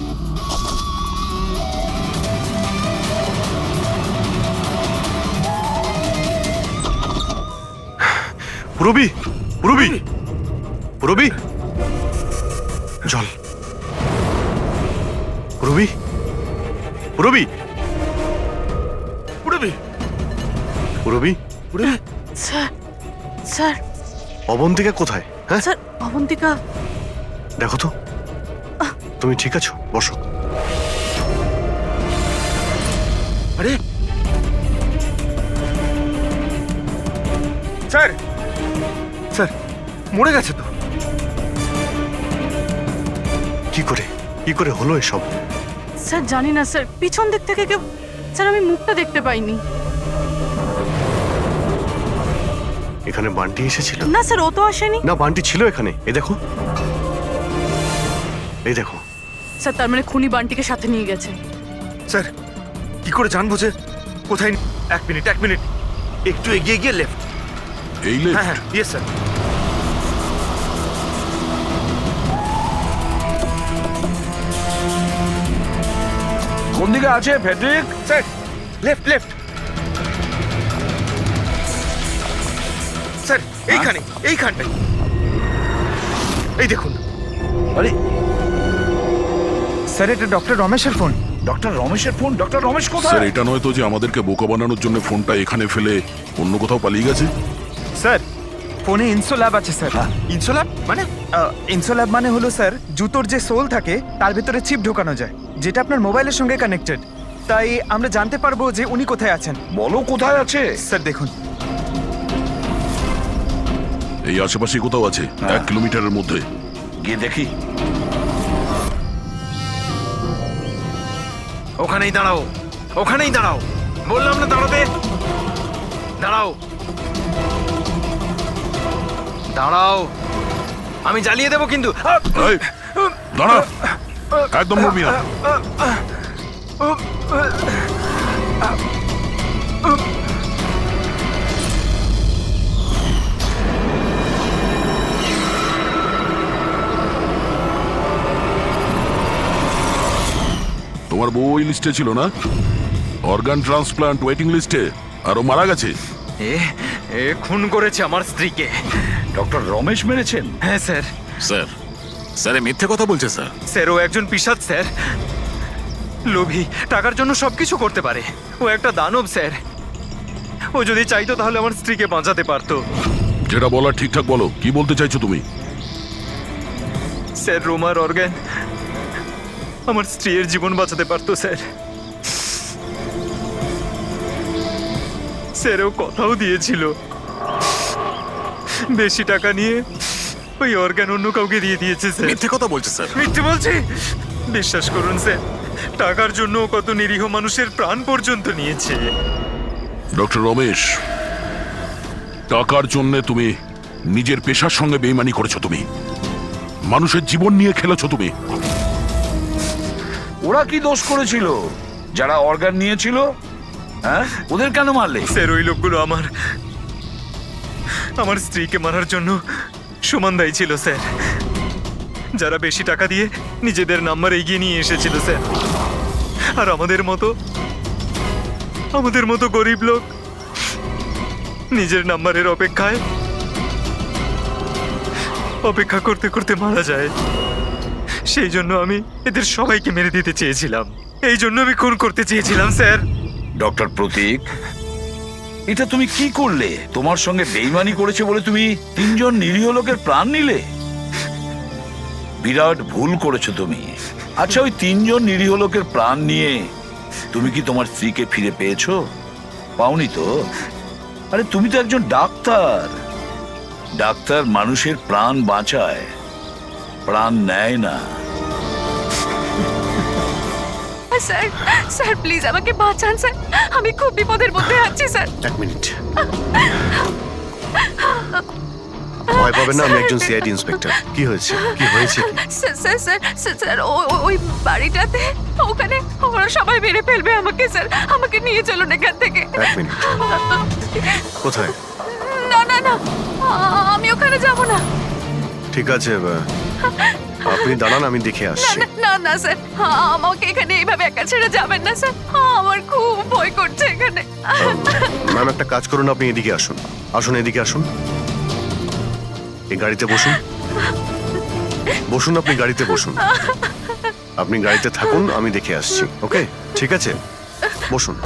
পুরবি, পুরবি, পুরবি, জল। পুরবি, পুরবি, পুরবি, পুরবি, পুরবি। স্যার, স্যার, অবন্তিকা কোথায়? হ্যাঁ স্যার, অবন্তিকা। দেখো তো, তুমি ঠিক আছো? বসো। আরে স্যার, স্যার মরে গেছে তো। কি করে হলো এসব? স্যার জানি না স্যার, পিছন দিক থেকে কেউ। স্যার, আমি মুখটা দেখতে পাইনি। এখানে বান্টি এসেছিল? না স্যার, ও তো আসেনি। না, বান্টি ছিল এখানে। এই দেখো, এই দেখো। স্যার, তার মানে খুনি বান্টিকে সাথে নিয়ে গেছে। স্যার, কি করে জানবো যে কোথায়? এক মিনিট, একটু এগিয়ে গিয়ে লেফট। এই হ্যাঁ লেফট? হ্যাঁ, ইয়েস স্যার। কোন দিকে আছে Friedrich? Sir, left left. Sir, এইখানটায়। এই দেখুন। আরে স্যার এটা ডক্টর রমেশের ফোন। ডক্টর রমেশের ফোন? ডক্টর রমেশ স্যার কোথায়? এটা নয় তো যে আমাদেরকে বোকা বানানোর জন্য ফোনটা এখানে ফেলে অন্য কোথাও পালিয়ে গেছে? স্যার ফোনে ইনসোল্যাব আছে স্যার। ইনসোল্যাব মানে? ইনসোল্যাব মানে হলো স্যার জুতোর যে সোল থাকে তার ভেতরে চিপ ঢোকানো যায়, যেটা আপনার মোবাইলের সঙ্গে কানেক্টেড। তাই আমরা জানতে পারবো যে উনি কোথায় আছেন। বলো কোথায় আছে? স্যার দেখুন এই আশেপাশে কোথাও আছে, 1 কিলোমিটারের মধ্যে। গিয়ে দেখি। ওখানেই দাঁড়াও, ওখানেই দাঁড়াও, বললাম না দাঁড়াতে। দাঁড়াও, দাঁড়াও, আমি জ্বালিয়ে দেবো কিন্তু। এই, দাঁড়া, একদম নড়বি না। তোমার বউ ওই লিস্টে ছিল না? অর্গান ট্রান্সপ্লান্ট ওয়েটিং লিস্টে, আর ও মারা গেছে। এ খুন করেছে আমার স্ত্রীকে। ডক্টর রমেশ মেরেছেন? হ্যাঁ স্যার। স্যার, স্যার এ মিথ্যে কথা বলছে স্যার। স্যার ও একজন পিশাচ স্যার, লোভী, টাকার জন্য সবকিছু করতে পারে। ও একটা দানব স্যার। ও যদি চাইতো তাহলে আমার স্ত্রীকে বাঁচাতে পারতো। যেটা বলার ঠিকঠাক বলো, কি বলতে চাইছো তুমি? স্যার রোমার অর্গান আমার স্ত্রীর জীবন বাঁচাতে পারতো স্যার। স্যার ও কথাও দিয়েছিল বেশি টাকা নিয়ে ওই অর্গান অন্য কাউকে দিয়ে দিয়েছে স্যার। মিথ্যে কথা বলছে স্যার। মিথ্যে বলছি? বিশ্বাস করুন স্যার, টাকার জন্য ও কত নিরীহ মানুষের প্রাণ পর্যন্ত নিয়েছে। ডক্টর রমেশ, টাকার জন্য তুমি নিজের পেশার সঙ্গে বেইমানি করেছো, তুমি মানুষের জীবন নিয়ে খেলেছো তুমি। ওরা কি দোষ করেছিল যারা অর্গান নিয়েছিল? হ্যাঁ, ওদের কেন মারলে? স্যার ওই লোকগুলো আমার স্ত্রীকে মারার জন্য সমান দায়ী ছিল স্যার। যারা বেশি টাকা দিয়ে নিজেদের নাম্বার এগিয়ে নিয়ে এসেছিল স্যার। আর আমাদের মতো গরিব লোক নিজের নাম্বারের অপেক্ষা করতে করতে মারা যায়। সেই জন্য আমি এদের সবাইকে মেরে দিতে চেয়েছিলাম। এই জন্য আমি খুন করতে চেয়েছিলাম স্যার। ডক্টর প্রতীক, এটা তুমি কি করলে? তোমার সঙ্গে বেইমানি করেছে বলে তুমি 3 জন নিরীহ লোকের প্রাণ নিলে। বিরাট ভুল করেছো তুমি। আচ্ছা, ওই 3 জন নিরীহ লোকের প্রাণ নিয়ে তুমি কি তোমার স্ত্রীকে ফিরে পেয়েছো? পাওনি তো? আরে তুমি তো একজন ডাক্তার। ডাক্তার মানুষের প্রাণ বাঁচায়, প্রাণ নেয় না। স্যার, স্যার প্লিজ আমাকে বাঁচান স্যার, আমি খুব বিপদের মধ্যে আছি স্যার। 1 মিনিট, ভয় পাবেন না, আমি একজন সিআইডি ইন্সপেক্টর। কি হয়েছে? কি হয়েছে? স্যার স্যার স্যার স্যার ওই বাড়িটাতে ওখানে ওরা সবাই মেরে ফেলবে আমাকে স্যার, আমাকে নিয়ে চলুন এখান থেকে। 1 মিনিট, কোথায়? না না না, আমি ওখানে যাব না। ঠিক আছে, আপনি দাঁড়ান, আমি দেখে আসছি। না না স্যার, আমাকে এখানে এইভাবে একা ছেড়ে যাবেন না স্যার, আমার খুব ভয় করছে এখানে। ম্যাম একটা কাজ করুন, আপনি এদিকে আসুন। আসুন, এদিকে আসুন, এই গাড়িতে বসুন। বসুন, আপনি গাড়িতে বসুন। আপনি গাড়িতে থাকুন, আমি দেখে আসছি। ওকে, ঠিক আছে, বসুন।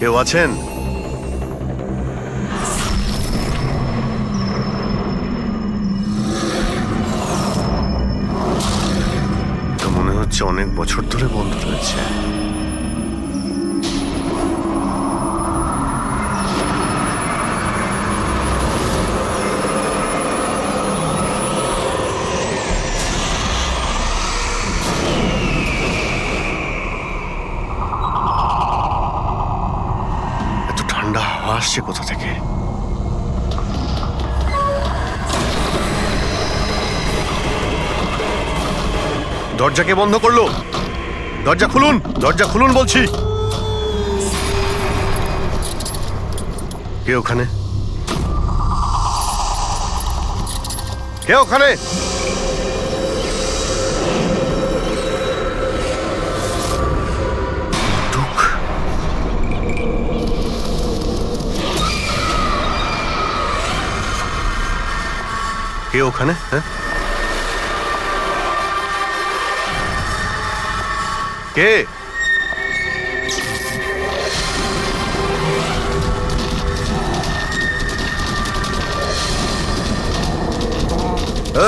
কেউ আছেন? তো মনে হচ্ছে অনেক বছর ধরে বন্ধ রয়েছে। আসছে কোথা থেকে? দরজা কে বন্ধ করলো? দরজা খুলুন, দরজা খুলুন বলছি। কে ওখানে? কে ওখানে? কে ওখানে? হ্যাঁ, কে?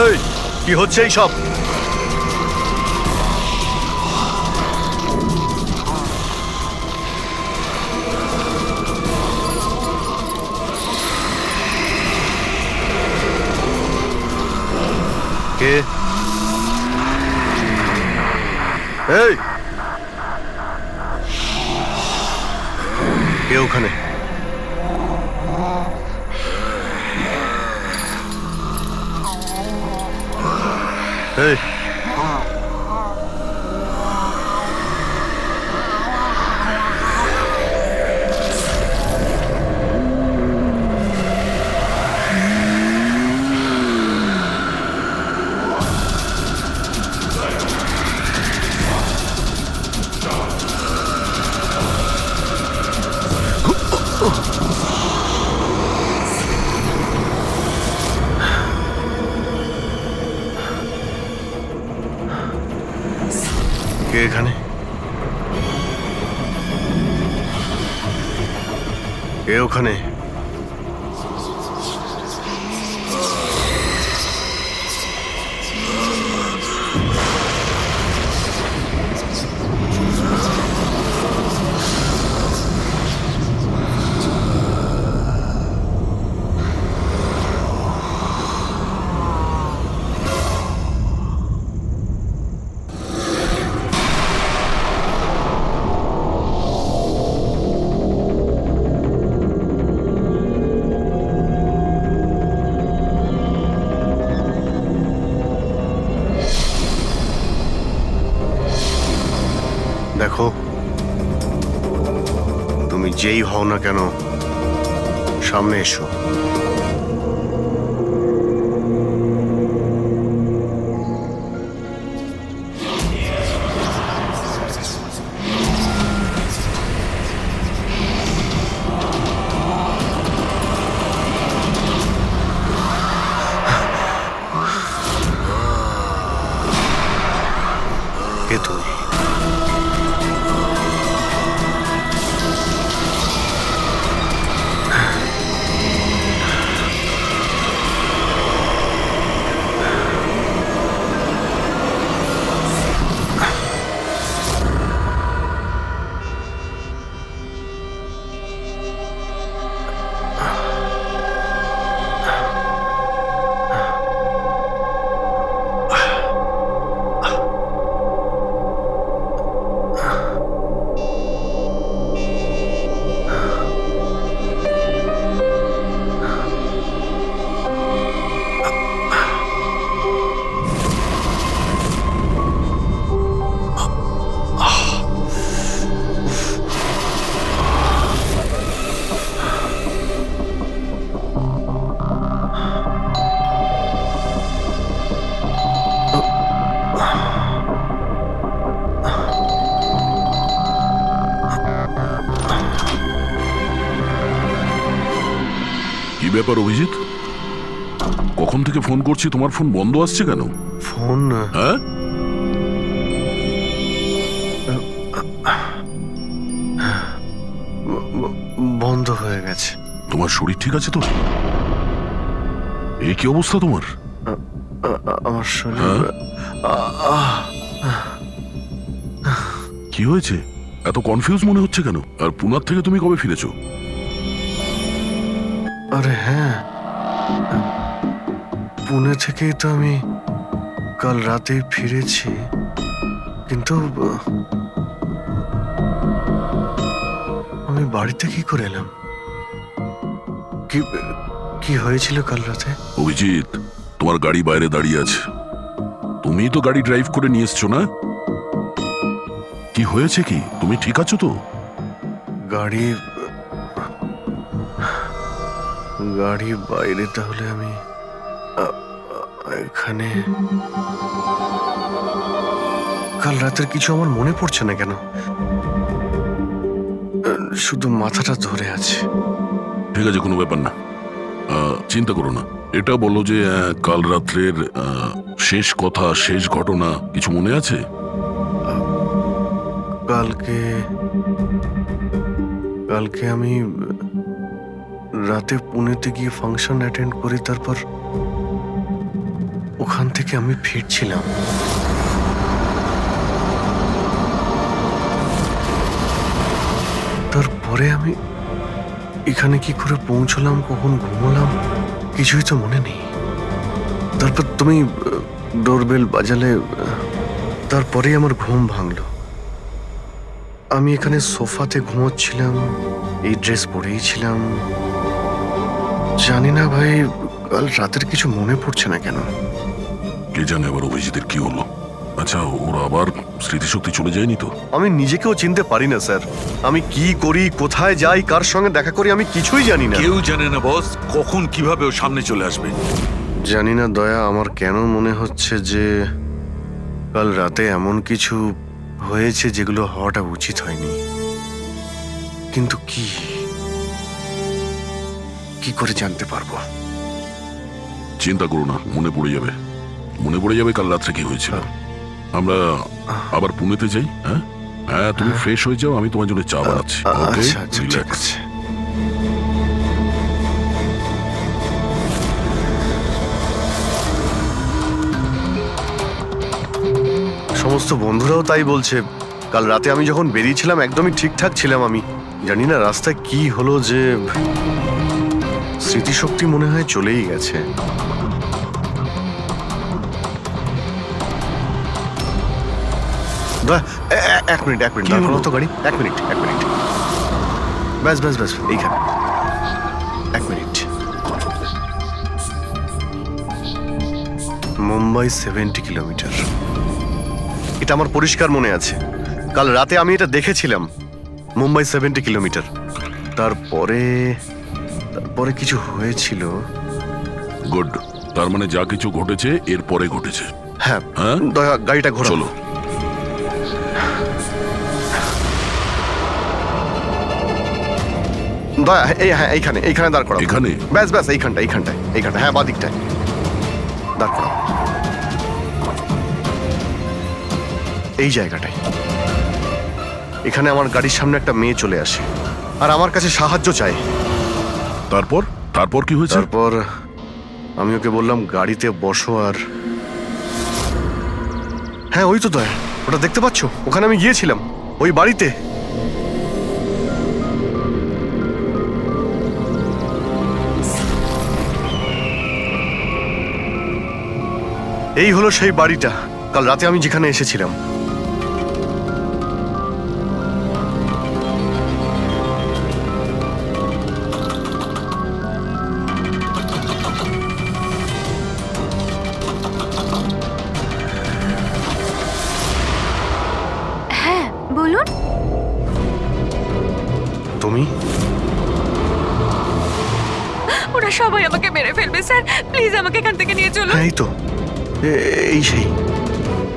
এই, কি হচ্ছে এই সব? কে? এই, কে ওখানে? এই, কে এখানে? কে ওখানে? দেখো, তুমি যেই হও না কেন, সামনে এসো। কে তুমি? কি ব্যাপার অভিজিৎ? কখন থেকে ফোন করছি, তোমার ফোন বন্ধ আসছে কেন? ফোন? হ্যাঁ, বন্ধ হয়ে গেছে। তোমার শরীর ঠিক আছে তো? এই কি অবস্থা তোমার? আমার শরীর, কি হয়েছে? এত কনফিউজ মনে হচ্ছে কেন? আর পুনার থেকে তুমি কবে ফিরেছো? আরে হ্যাঁ, পুনে থেকেই তো আমি কাল রাতেই ফিরেছি, কিন্তু আমি বাড়িতে কি করে এলাম? কি হয়েছিল কাল রাতে? অভিজিৎ, তোমার গাড়ি বাইরে দাঁড়িয়ে আছে, তুমি তো গাড়ি ড্রাইভ করে নিয়ে এসছো না? কি হয়েছে কি? তুমি ঠিক আছো তো? গাড়ি গাড়ি বাইরে, তাহলে আমি এখানে কাল রাতের কিছু আমার মনে পড়ছে না কেন, শুধু মাথাটা ধরে আছে। ঠিক আছে, কোনো ব্যাপার না, চিন্তা করো না। এটা বলো যে কাল রাত্রের শেষ কথা, শেষ ঘটনা কিছু মনে আছে? কালকে আমি রাতে পুনেতে গিয়ে ফাংশন অ্যাটেন্ড করি, তারপর ওখান থেকে আমি ফিরছিলাম। তারপরে আমি এখানে কি করে পৌঁছলাম, কখন ঘুমোলাম, কিছুই তো মনে নেই। তারপর তুমি ডোরবেল বাজালে, তারপরেই আমার ঘুম ভাঙলো। আমি এখানে সোফাতে ঘুমোচ্ছিলাম, এই ড্রেস পরেই ছিলাম। জানি না ভাই, কাল রাতের কিছু মনে পড়ছে না কেন। কে জানে আবার অভিজিতের কি হলো। আচ্ছা, ওরা আবার স্মৃতিশক্তি চলে যায়নি তো? আমি নিজেকেও চিনতে পারি না স্যার। আমি কি করি, কোথায় যাই, কার সঙ্গে দেখা করি, আমি কিছুই জানি না। কেউ জানে না বস, কখন কিভাবে ও সামনে চলে আসবে। জানি না দয়া, আমার কেন মনে হচ্ছে যে কাল রাতে এমন কিছু হয়েছে যেগুলো হওয়াটা উচিত হয়নি। কিন্তু কি করে জানতে পারবো? চিন্তা করো না, মনে পড়ে যাবে, মনে পড়ে যাবে কাল রাত্রে কি হয়েছিল। আমরা আবার পুনেতে যাই। হ্যাঁ হ্যাঁ, তুমি ফ্রেশ হয়ে যাও, আমি তোমার জন্য চা বানাচ্ছি। আচ্ছা আচ্ছা, ঠিক আছে। সমস্ত বন্ধুরাও তাই বলছে। কাল রাতে আমি যখন বেরিয়েছিলাম একদমই ঠিকঠাক ছিলাম। আমি জানি না রাস্তায় কি হলো যে স্মৃতিশক্তি মনে হয় চলেই গেছে। এক মিনিট দাঁড় করো তো গাড়ি। এক মিনিট ব্যাস এইখানে। এক মিনিট। মুম্বাই 70 কিলোমিটার, এটা আমার পরিষ্কার মনে আছে। কাল রাতে আমি এটা দেখেছিলাম, মুম্বাই 70 কিলোমিটার। তারপরে কিছু হয়েছিল। গুড, তার মানে যা কিছু ঘটেছে এরপরে ঘটেছে। হ্যাঁ দয়া, গাড়িটা ঘোরাও। চলো। দয়া, এইখানে দাঁড় করাও। এখানে? ব্যাস এইখানটায়। হ্যাঁ, বাদিকটায় দাঁড় করাও। এই জায়গাটায়। এখানে আমার গাড়ির সামনে একটা মেয়ে চলে আসে আর আমার কাছে সাহায্য চায়। তারপর কি হয়েছে? তারপর আমি ওকে বললাম গাড়িতে বসো। আর হ্যাঁ, ওই তো দয়া, ওটা দেখতে পাচ্ছ? ওখানে আমি গিয়েছিলাম, ওই বাড়িতে। এই হলো সেই বাড়িটা কাল রাতে আমি যেখানে এসেছিলাম। হ্যাঁ বলুন। তুমি? ওরা সবাই আমাকে মেরে ফেলবে স্যার, প্লিজ আমাকে এখান থেকে নিয়ে চলুন। হ্যাঁ, এই তো, এই সেই।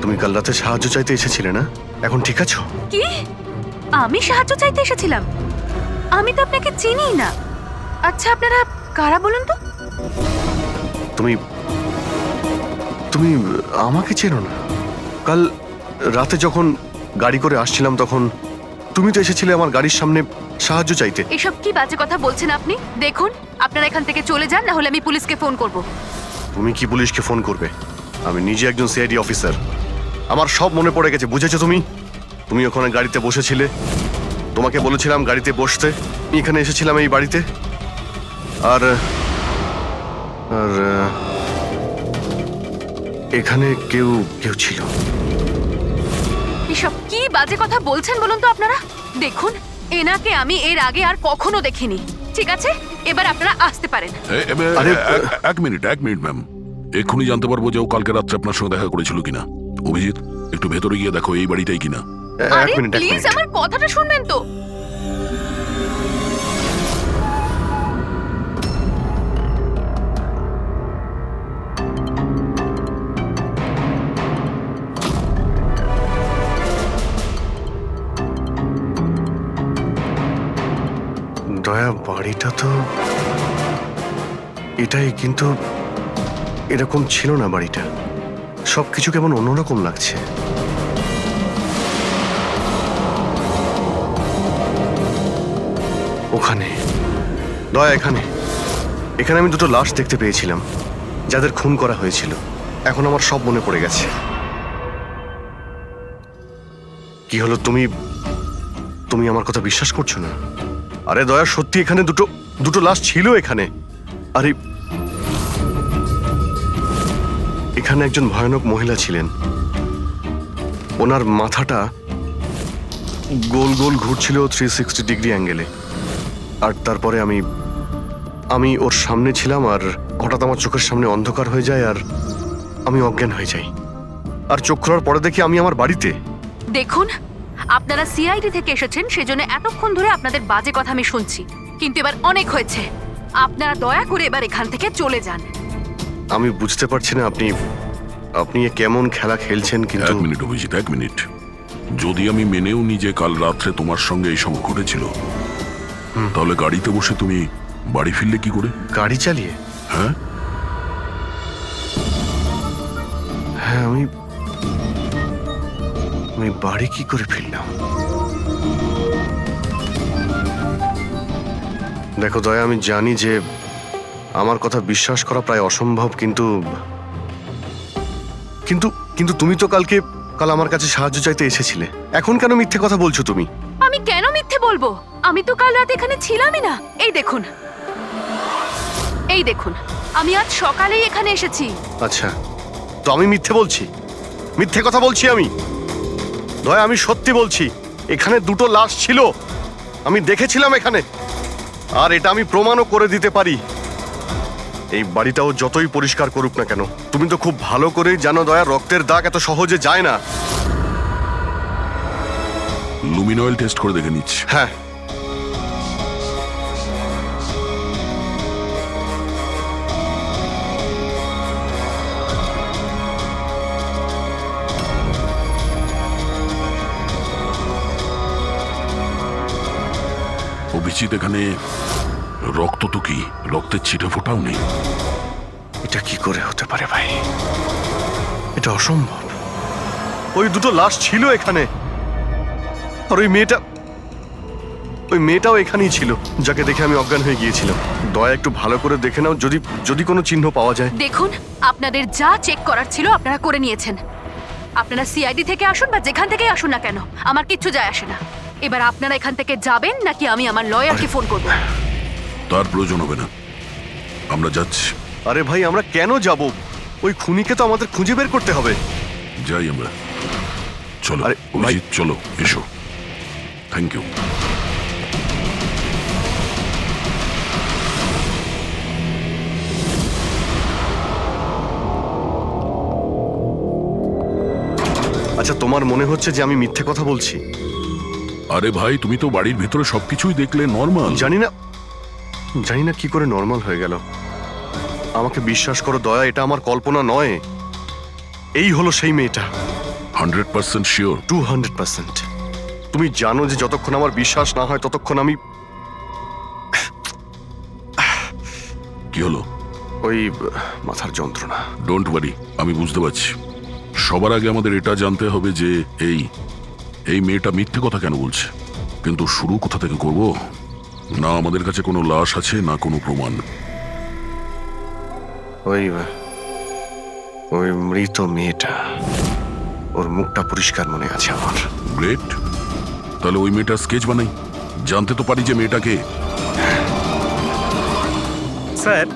তুমি কাল রাতে সাহায্য চাইতে এসেছিলে না? এখন ঠিক আছো? কি? আমি সাহায্য চাইতে এসেছিলাম? আমি তো আপনাকে চিনি না। আচ্ছা, আপনারা কারা বলুন তো? তুমি আমাকে চেনো না? কাল রাতে যখন গাড়ি করে আসছিলাম তখন তুমি তো এসেছিলে আমার গাড়ির সামনে সাহায্য চাইতে। এসব কি বাজে কথা বলছেন আপনি? দেখুন, আপনারা এখান থেকে চলে যান, না হলে আমি পুলিশকে ফোন করব। তুমি কি পুলিশকে ফোন করবে? আমি নিজে একজন সিআইডি অফিসার, আমার সব মনে পড়ে গেছে। বুঝেছো তুমি ওখানে গাড়িতে বসেছিলে, তোমাকে বলেছিলাম গাড়িতে বসতে। আমি এখানে এসেছিলাম এই বাড়িতে, আর এখানে কেউ ছিল। এসব কি বাজে কথা বলছেন বলুন তো আপনারা? দেখুন, এনাকে আমি এর আগে আর কখনো দেখিনি। ঠিক আছে, এবার আপনারা আসতে পারেন। এক মিনিট ম্যাম, এক্ষুনি জানতে পারবো যে ও কালকে রাত্রে আপনার সঙ্গে দেখা করেছিল কিনা। অভিজিৎ, একটু ভেতরে গিয়ে দেখো এই বাড়িটাই কিনা। আরে প্লিজ আমার কথাটা শুনবেন তো। দয়া, বাড়িটা তো এটাই, কিন্তু এরকম ছিল না বাড়িটা। সবকিছু কেমন অন্যরকম লাগছে। ওখানে দয়া, এখানে এখানে আমি দুটো লাশ দেখতে পেয়েছিলাম, যাদের খুন করা হয়েছিল। এখন আমার সব মনে পড়ে গেছে। কি হলো, তুমি আমার কথা বিশ্বাস করছো না? আরে দয়া, সত্যি এখানে দুটো লাশ ছিল এখানে। আরে এখানে একজন ভয়ানক মহিলা ছিলেন। ওনার মাথাটা গোল গোল ঘুরছিল 360 ডিগ্রি অ্যাঙ্গেলে। আর তারপরে আমি ওর সামনে ছিলাম, আর হঠাৎ আমার চোখের সামনে অন্ধকার হয়ে যায়, আর আমি অজ্ঞান হয়ে যাই। আর চোখ খোলার পরে দেখি আমি আমার বাড়িতে। দেখুন, আপনারা সিআইডি থেকে এসেছেন, সেজন্য এতক্ষণ ধরে আপনাদের বাজে কথা আমি শুনছি, কিন্তু এবার অনেক হয়েছে। আপনারা দয়া করে এবার এখান থেকে চলে যান। আমি বুঝতে পারছি না আপনি এ কেমন খেলা খেলছেন, কিন্তু 1 মিনিট অভিজিৎ, 1 মিনিট। যদি আমি মেনেও নি যে কাল রাত্রে তোমার সঙ্গে এই সব ঘটেছিল, তাহলে গাড়িতে বসে তুমি বাড়ি ফিরলে কি করে? গাড়ি চালিয়ে? হ্যাঁ হ্যাঁ, আমি বাড়ি কি করে ফিরলাম? দেখো দয়া, আমি জানি যে আমার কথা বিশ্বাস করা প্রায় অসম্ভব, কিন্তু কিন্তু কিন্তু তুমি তো কাল আমার কাছে সাহায্য চাইতে এসেছিলে। এখন কেন মিথ্যে কথা বলছো তুমি? আমি কেন মিথ্যে বলবো? আমি তো কাল রাতে এখানে ছিলামই না। এই দেখুন, আমি আজ সকালেই এখানে এসেছি। আচ্ছা, তো আমি মিথ্যে বলছি? মিথ্যে কথা বলছি আমি? দয়া, আমি সত্যি বলছি, এখানে দুটো লাশ ছিল, আমি দেখেছিলাম এখানে, আর এটা আমি প্রমাণও করে দিতে পারি। এই বাড়িটাও যতই পরিষ্কার করুক না কেন, তুমি তো খুব ভালো করেই জানো দয়া, রক্তের দাগ এত সহজে যায় না। লুমিন অয়েল টেস্ট করে দেখে নিচ্ছি। হ্যাঁ, অভিজিৎ, এখানে রক্ত তো কি, রক্তের ছিটে ফোটাও নেই। এটা কি করে হতে পারে ভাই? এটা অসম্ভব। ওই দুটো লাশ ছিল এখানে, আর ওই মেয়েটাও এখানেই ছিল, যাকে দেখে আমি অজ্ঞান হয়ে গিয়েছিলাম। দয়া, একটু ভালো করে দেখে নাও, যদি কোনো চিহ্ন পাওয়া যায়। দেখুন, আপনাদের যা চেক করার ছিল আপনারা করে নিয়েছেন। আপনারা সিআইডি থেকে আসুন বা যেখান থেকেই আসুন না কেন, আমার কিচ্ছু যায় আসে না। এবার আপনারা এখান থেকে যাবেন নাকি আমি আমার লয়ারকে ফোন করব? তার প্রয়োজন হবে না, আমরা যাচ্ছি। আরে ভাই, আমরা কেন যাব? ওই খুনিকে তো আমাদের খুঁজে বের করতে হবে। যাই আমরা, চলো অভিজিৎ, চলো, এসো। Thank you. আচ্ছা, তোমার মনে হচ্ছে যে আমি মিথ্যে কথা বলছি? আরে ভাই, তুমি তো বাড়ির ভেতরে সবকিছুই দেখলে, নর্মাল। জানি না কি করে নর্মাল হয়ে গেল। আমাকে বিশ্বাস করো দয়া, এটা আমার কল্পনা নয়। এই হলো সেই মেয়েটা। 100% শিওর? 200%। তুমি জানো যে যতক্ষণ আমার বিশ্বাস না হয় ততক্ষণ আমি... কি হলো? ওই মাথার যন্ত্রণা। ডোন্ট ওয়ারি, আমি বুঝতে পারছি। সবার আগে আমাদের এটা জানতে হবে যে এই মেয়েটা মিথ্যে কথা কেন বলছে। কিন্তু শুরু কোথা থেকে করব? না আমাদের কাছে কোনো লাশ আছে, না কোনো প্রমাণ। ওই মৃত মেয়েটা, ওর মুখটা পরিষ্কার মনে আছে আমার। গ্রেট, তাহলে ওই মেয়েটার স্কেচ বানাই, জানতে তো পারি যে মেয়েটাকে। স্যার,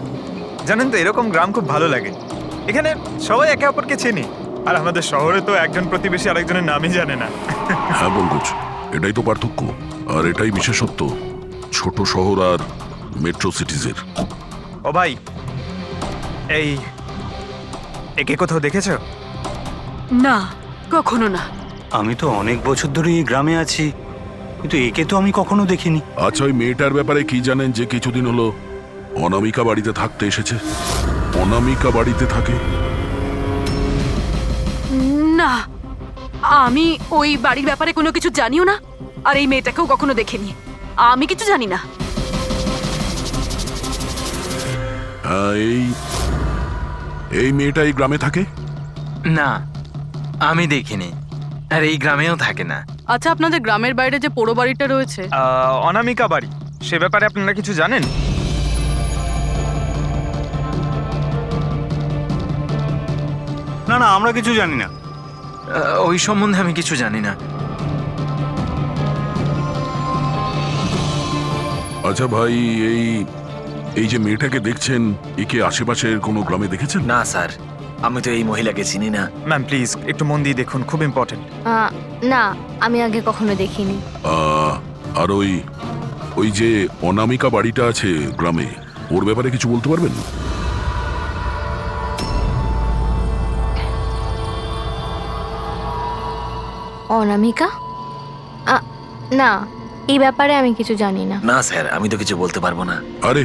জানেন তো এরকম গ্রাম খুব ভালো লাগে। এখানে সবাই একে অপরকে চেনে, আর আমাদের শহরে তো একজন প্রতিবেশী আরেকজনের নামই জানে না। হ্যাঁ পঙ্কজ, এটাই তো পার্থক্য, আর এটাই বিশেষত্ব ছোট শহর আর মেট্রো সিটিজের। ও ভাই, এই একে কোথাও দেখেছো? না, কখনো না। আমি তো অনেক বছর ধরে এই গ্রামে আছি, কিন্তু একে তো আমি কখনো দেখিনি। আচ্ছা, ওই মেয়েটার ব্যাপারে কি জানেন যে কিছুদিন হলো অনামিকা বাড়িতে থাকতে এসেছে? অনামিকা বাড়িতে থাকে? না, আমি ওই বাড়ির ব্যাপারে কোনো কিছু জানিও না, আর এই মেয়েটাকেও কখনো দেখিনি। আমি কিছু জানি না। এই মেয়েটা এই গ্রামে থাকে? না, আমি দেখিনি, আর এই গ্রামেও থাকে না। আচ্ছা, আপনাদের গ্রামের বাইরে যে পোড়ো বাড়িটা রয়েছে, অনামিকা বাড়ি, সে ব্যাপারে আপনারা কিছু জানেন? না না, আমরা কিছু জানি না। ওই সম্বন্ধে আমি কিছু জানি না। আচ্ছা ভাই, এই যে মেয়েটাকে দেখছেন, একে আশেপাশের কোনো গ্রামে দেখেছেন? না স্যার, আমি তো এই মহিলাকে চিনি না। ম্যাম প্লিজ একটু মন দিয়ে দেখুন, খুব ইম্পর্টেন্ট। না, আমি আগে কখনো দেখিনি। আর ওই যে অনামিকা বাড়িটা আছে গ্রামে, ওর ব্যাপারে কিছু বলতে পারবেন? অনামিকা? না, এই ব্যাপারে আমি কিছু জানি না। না স্যার, আমি তো কিছু বলতে পারবো না। আরে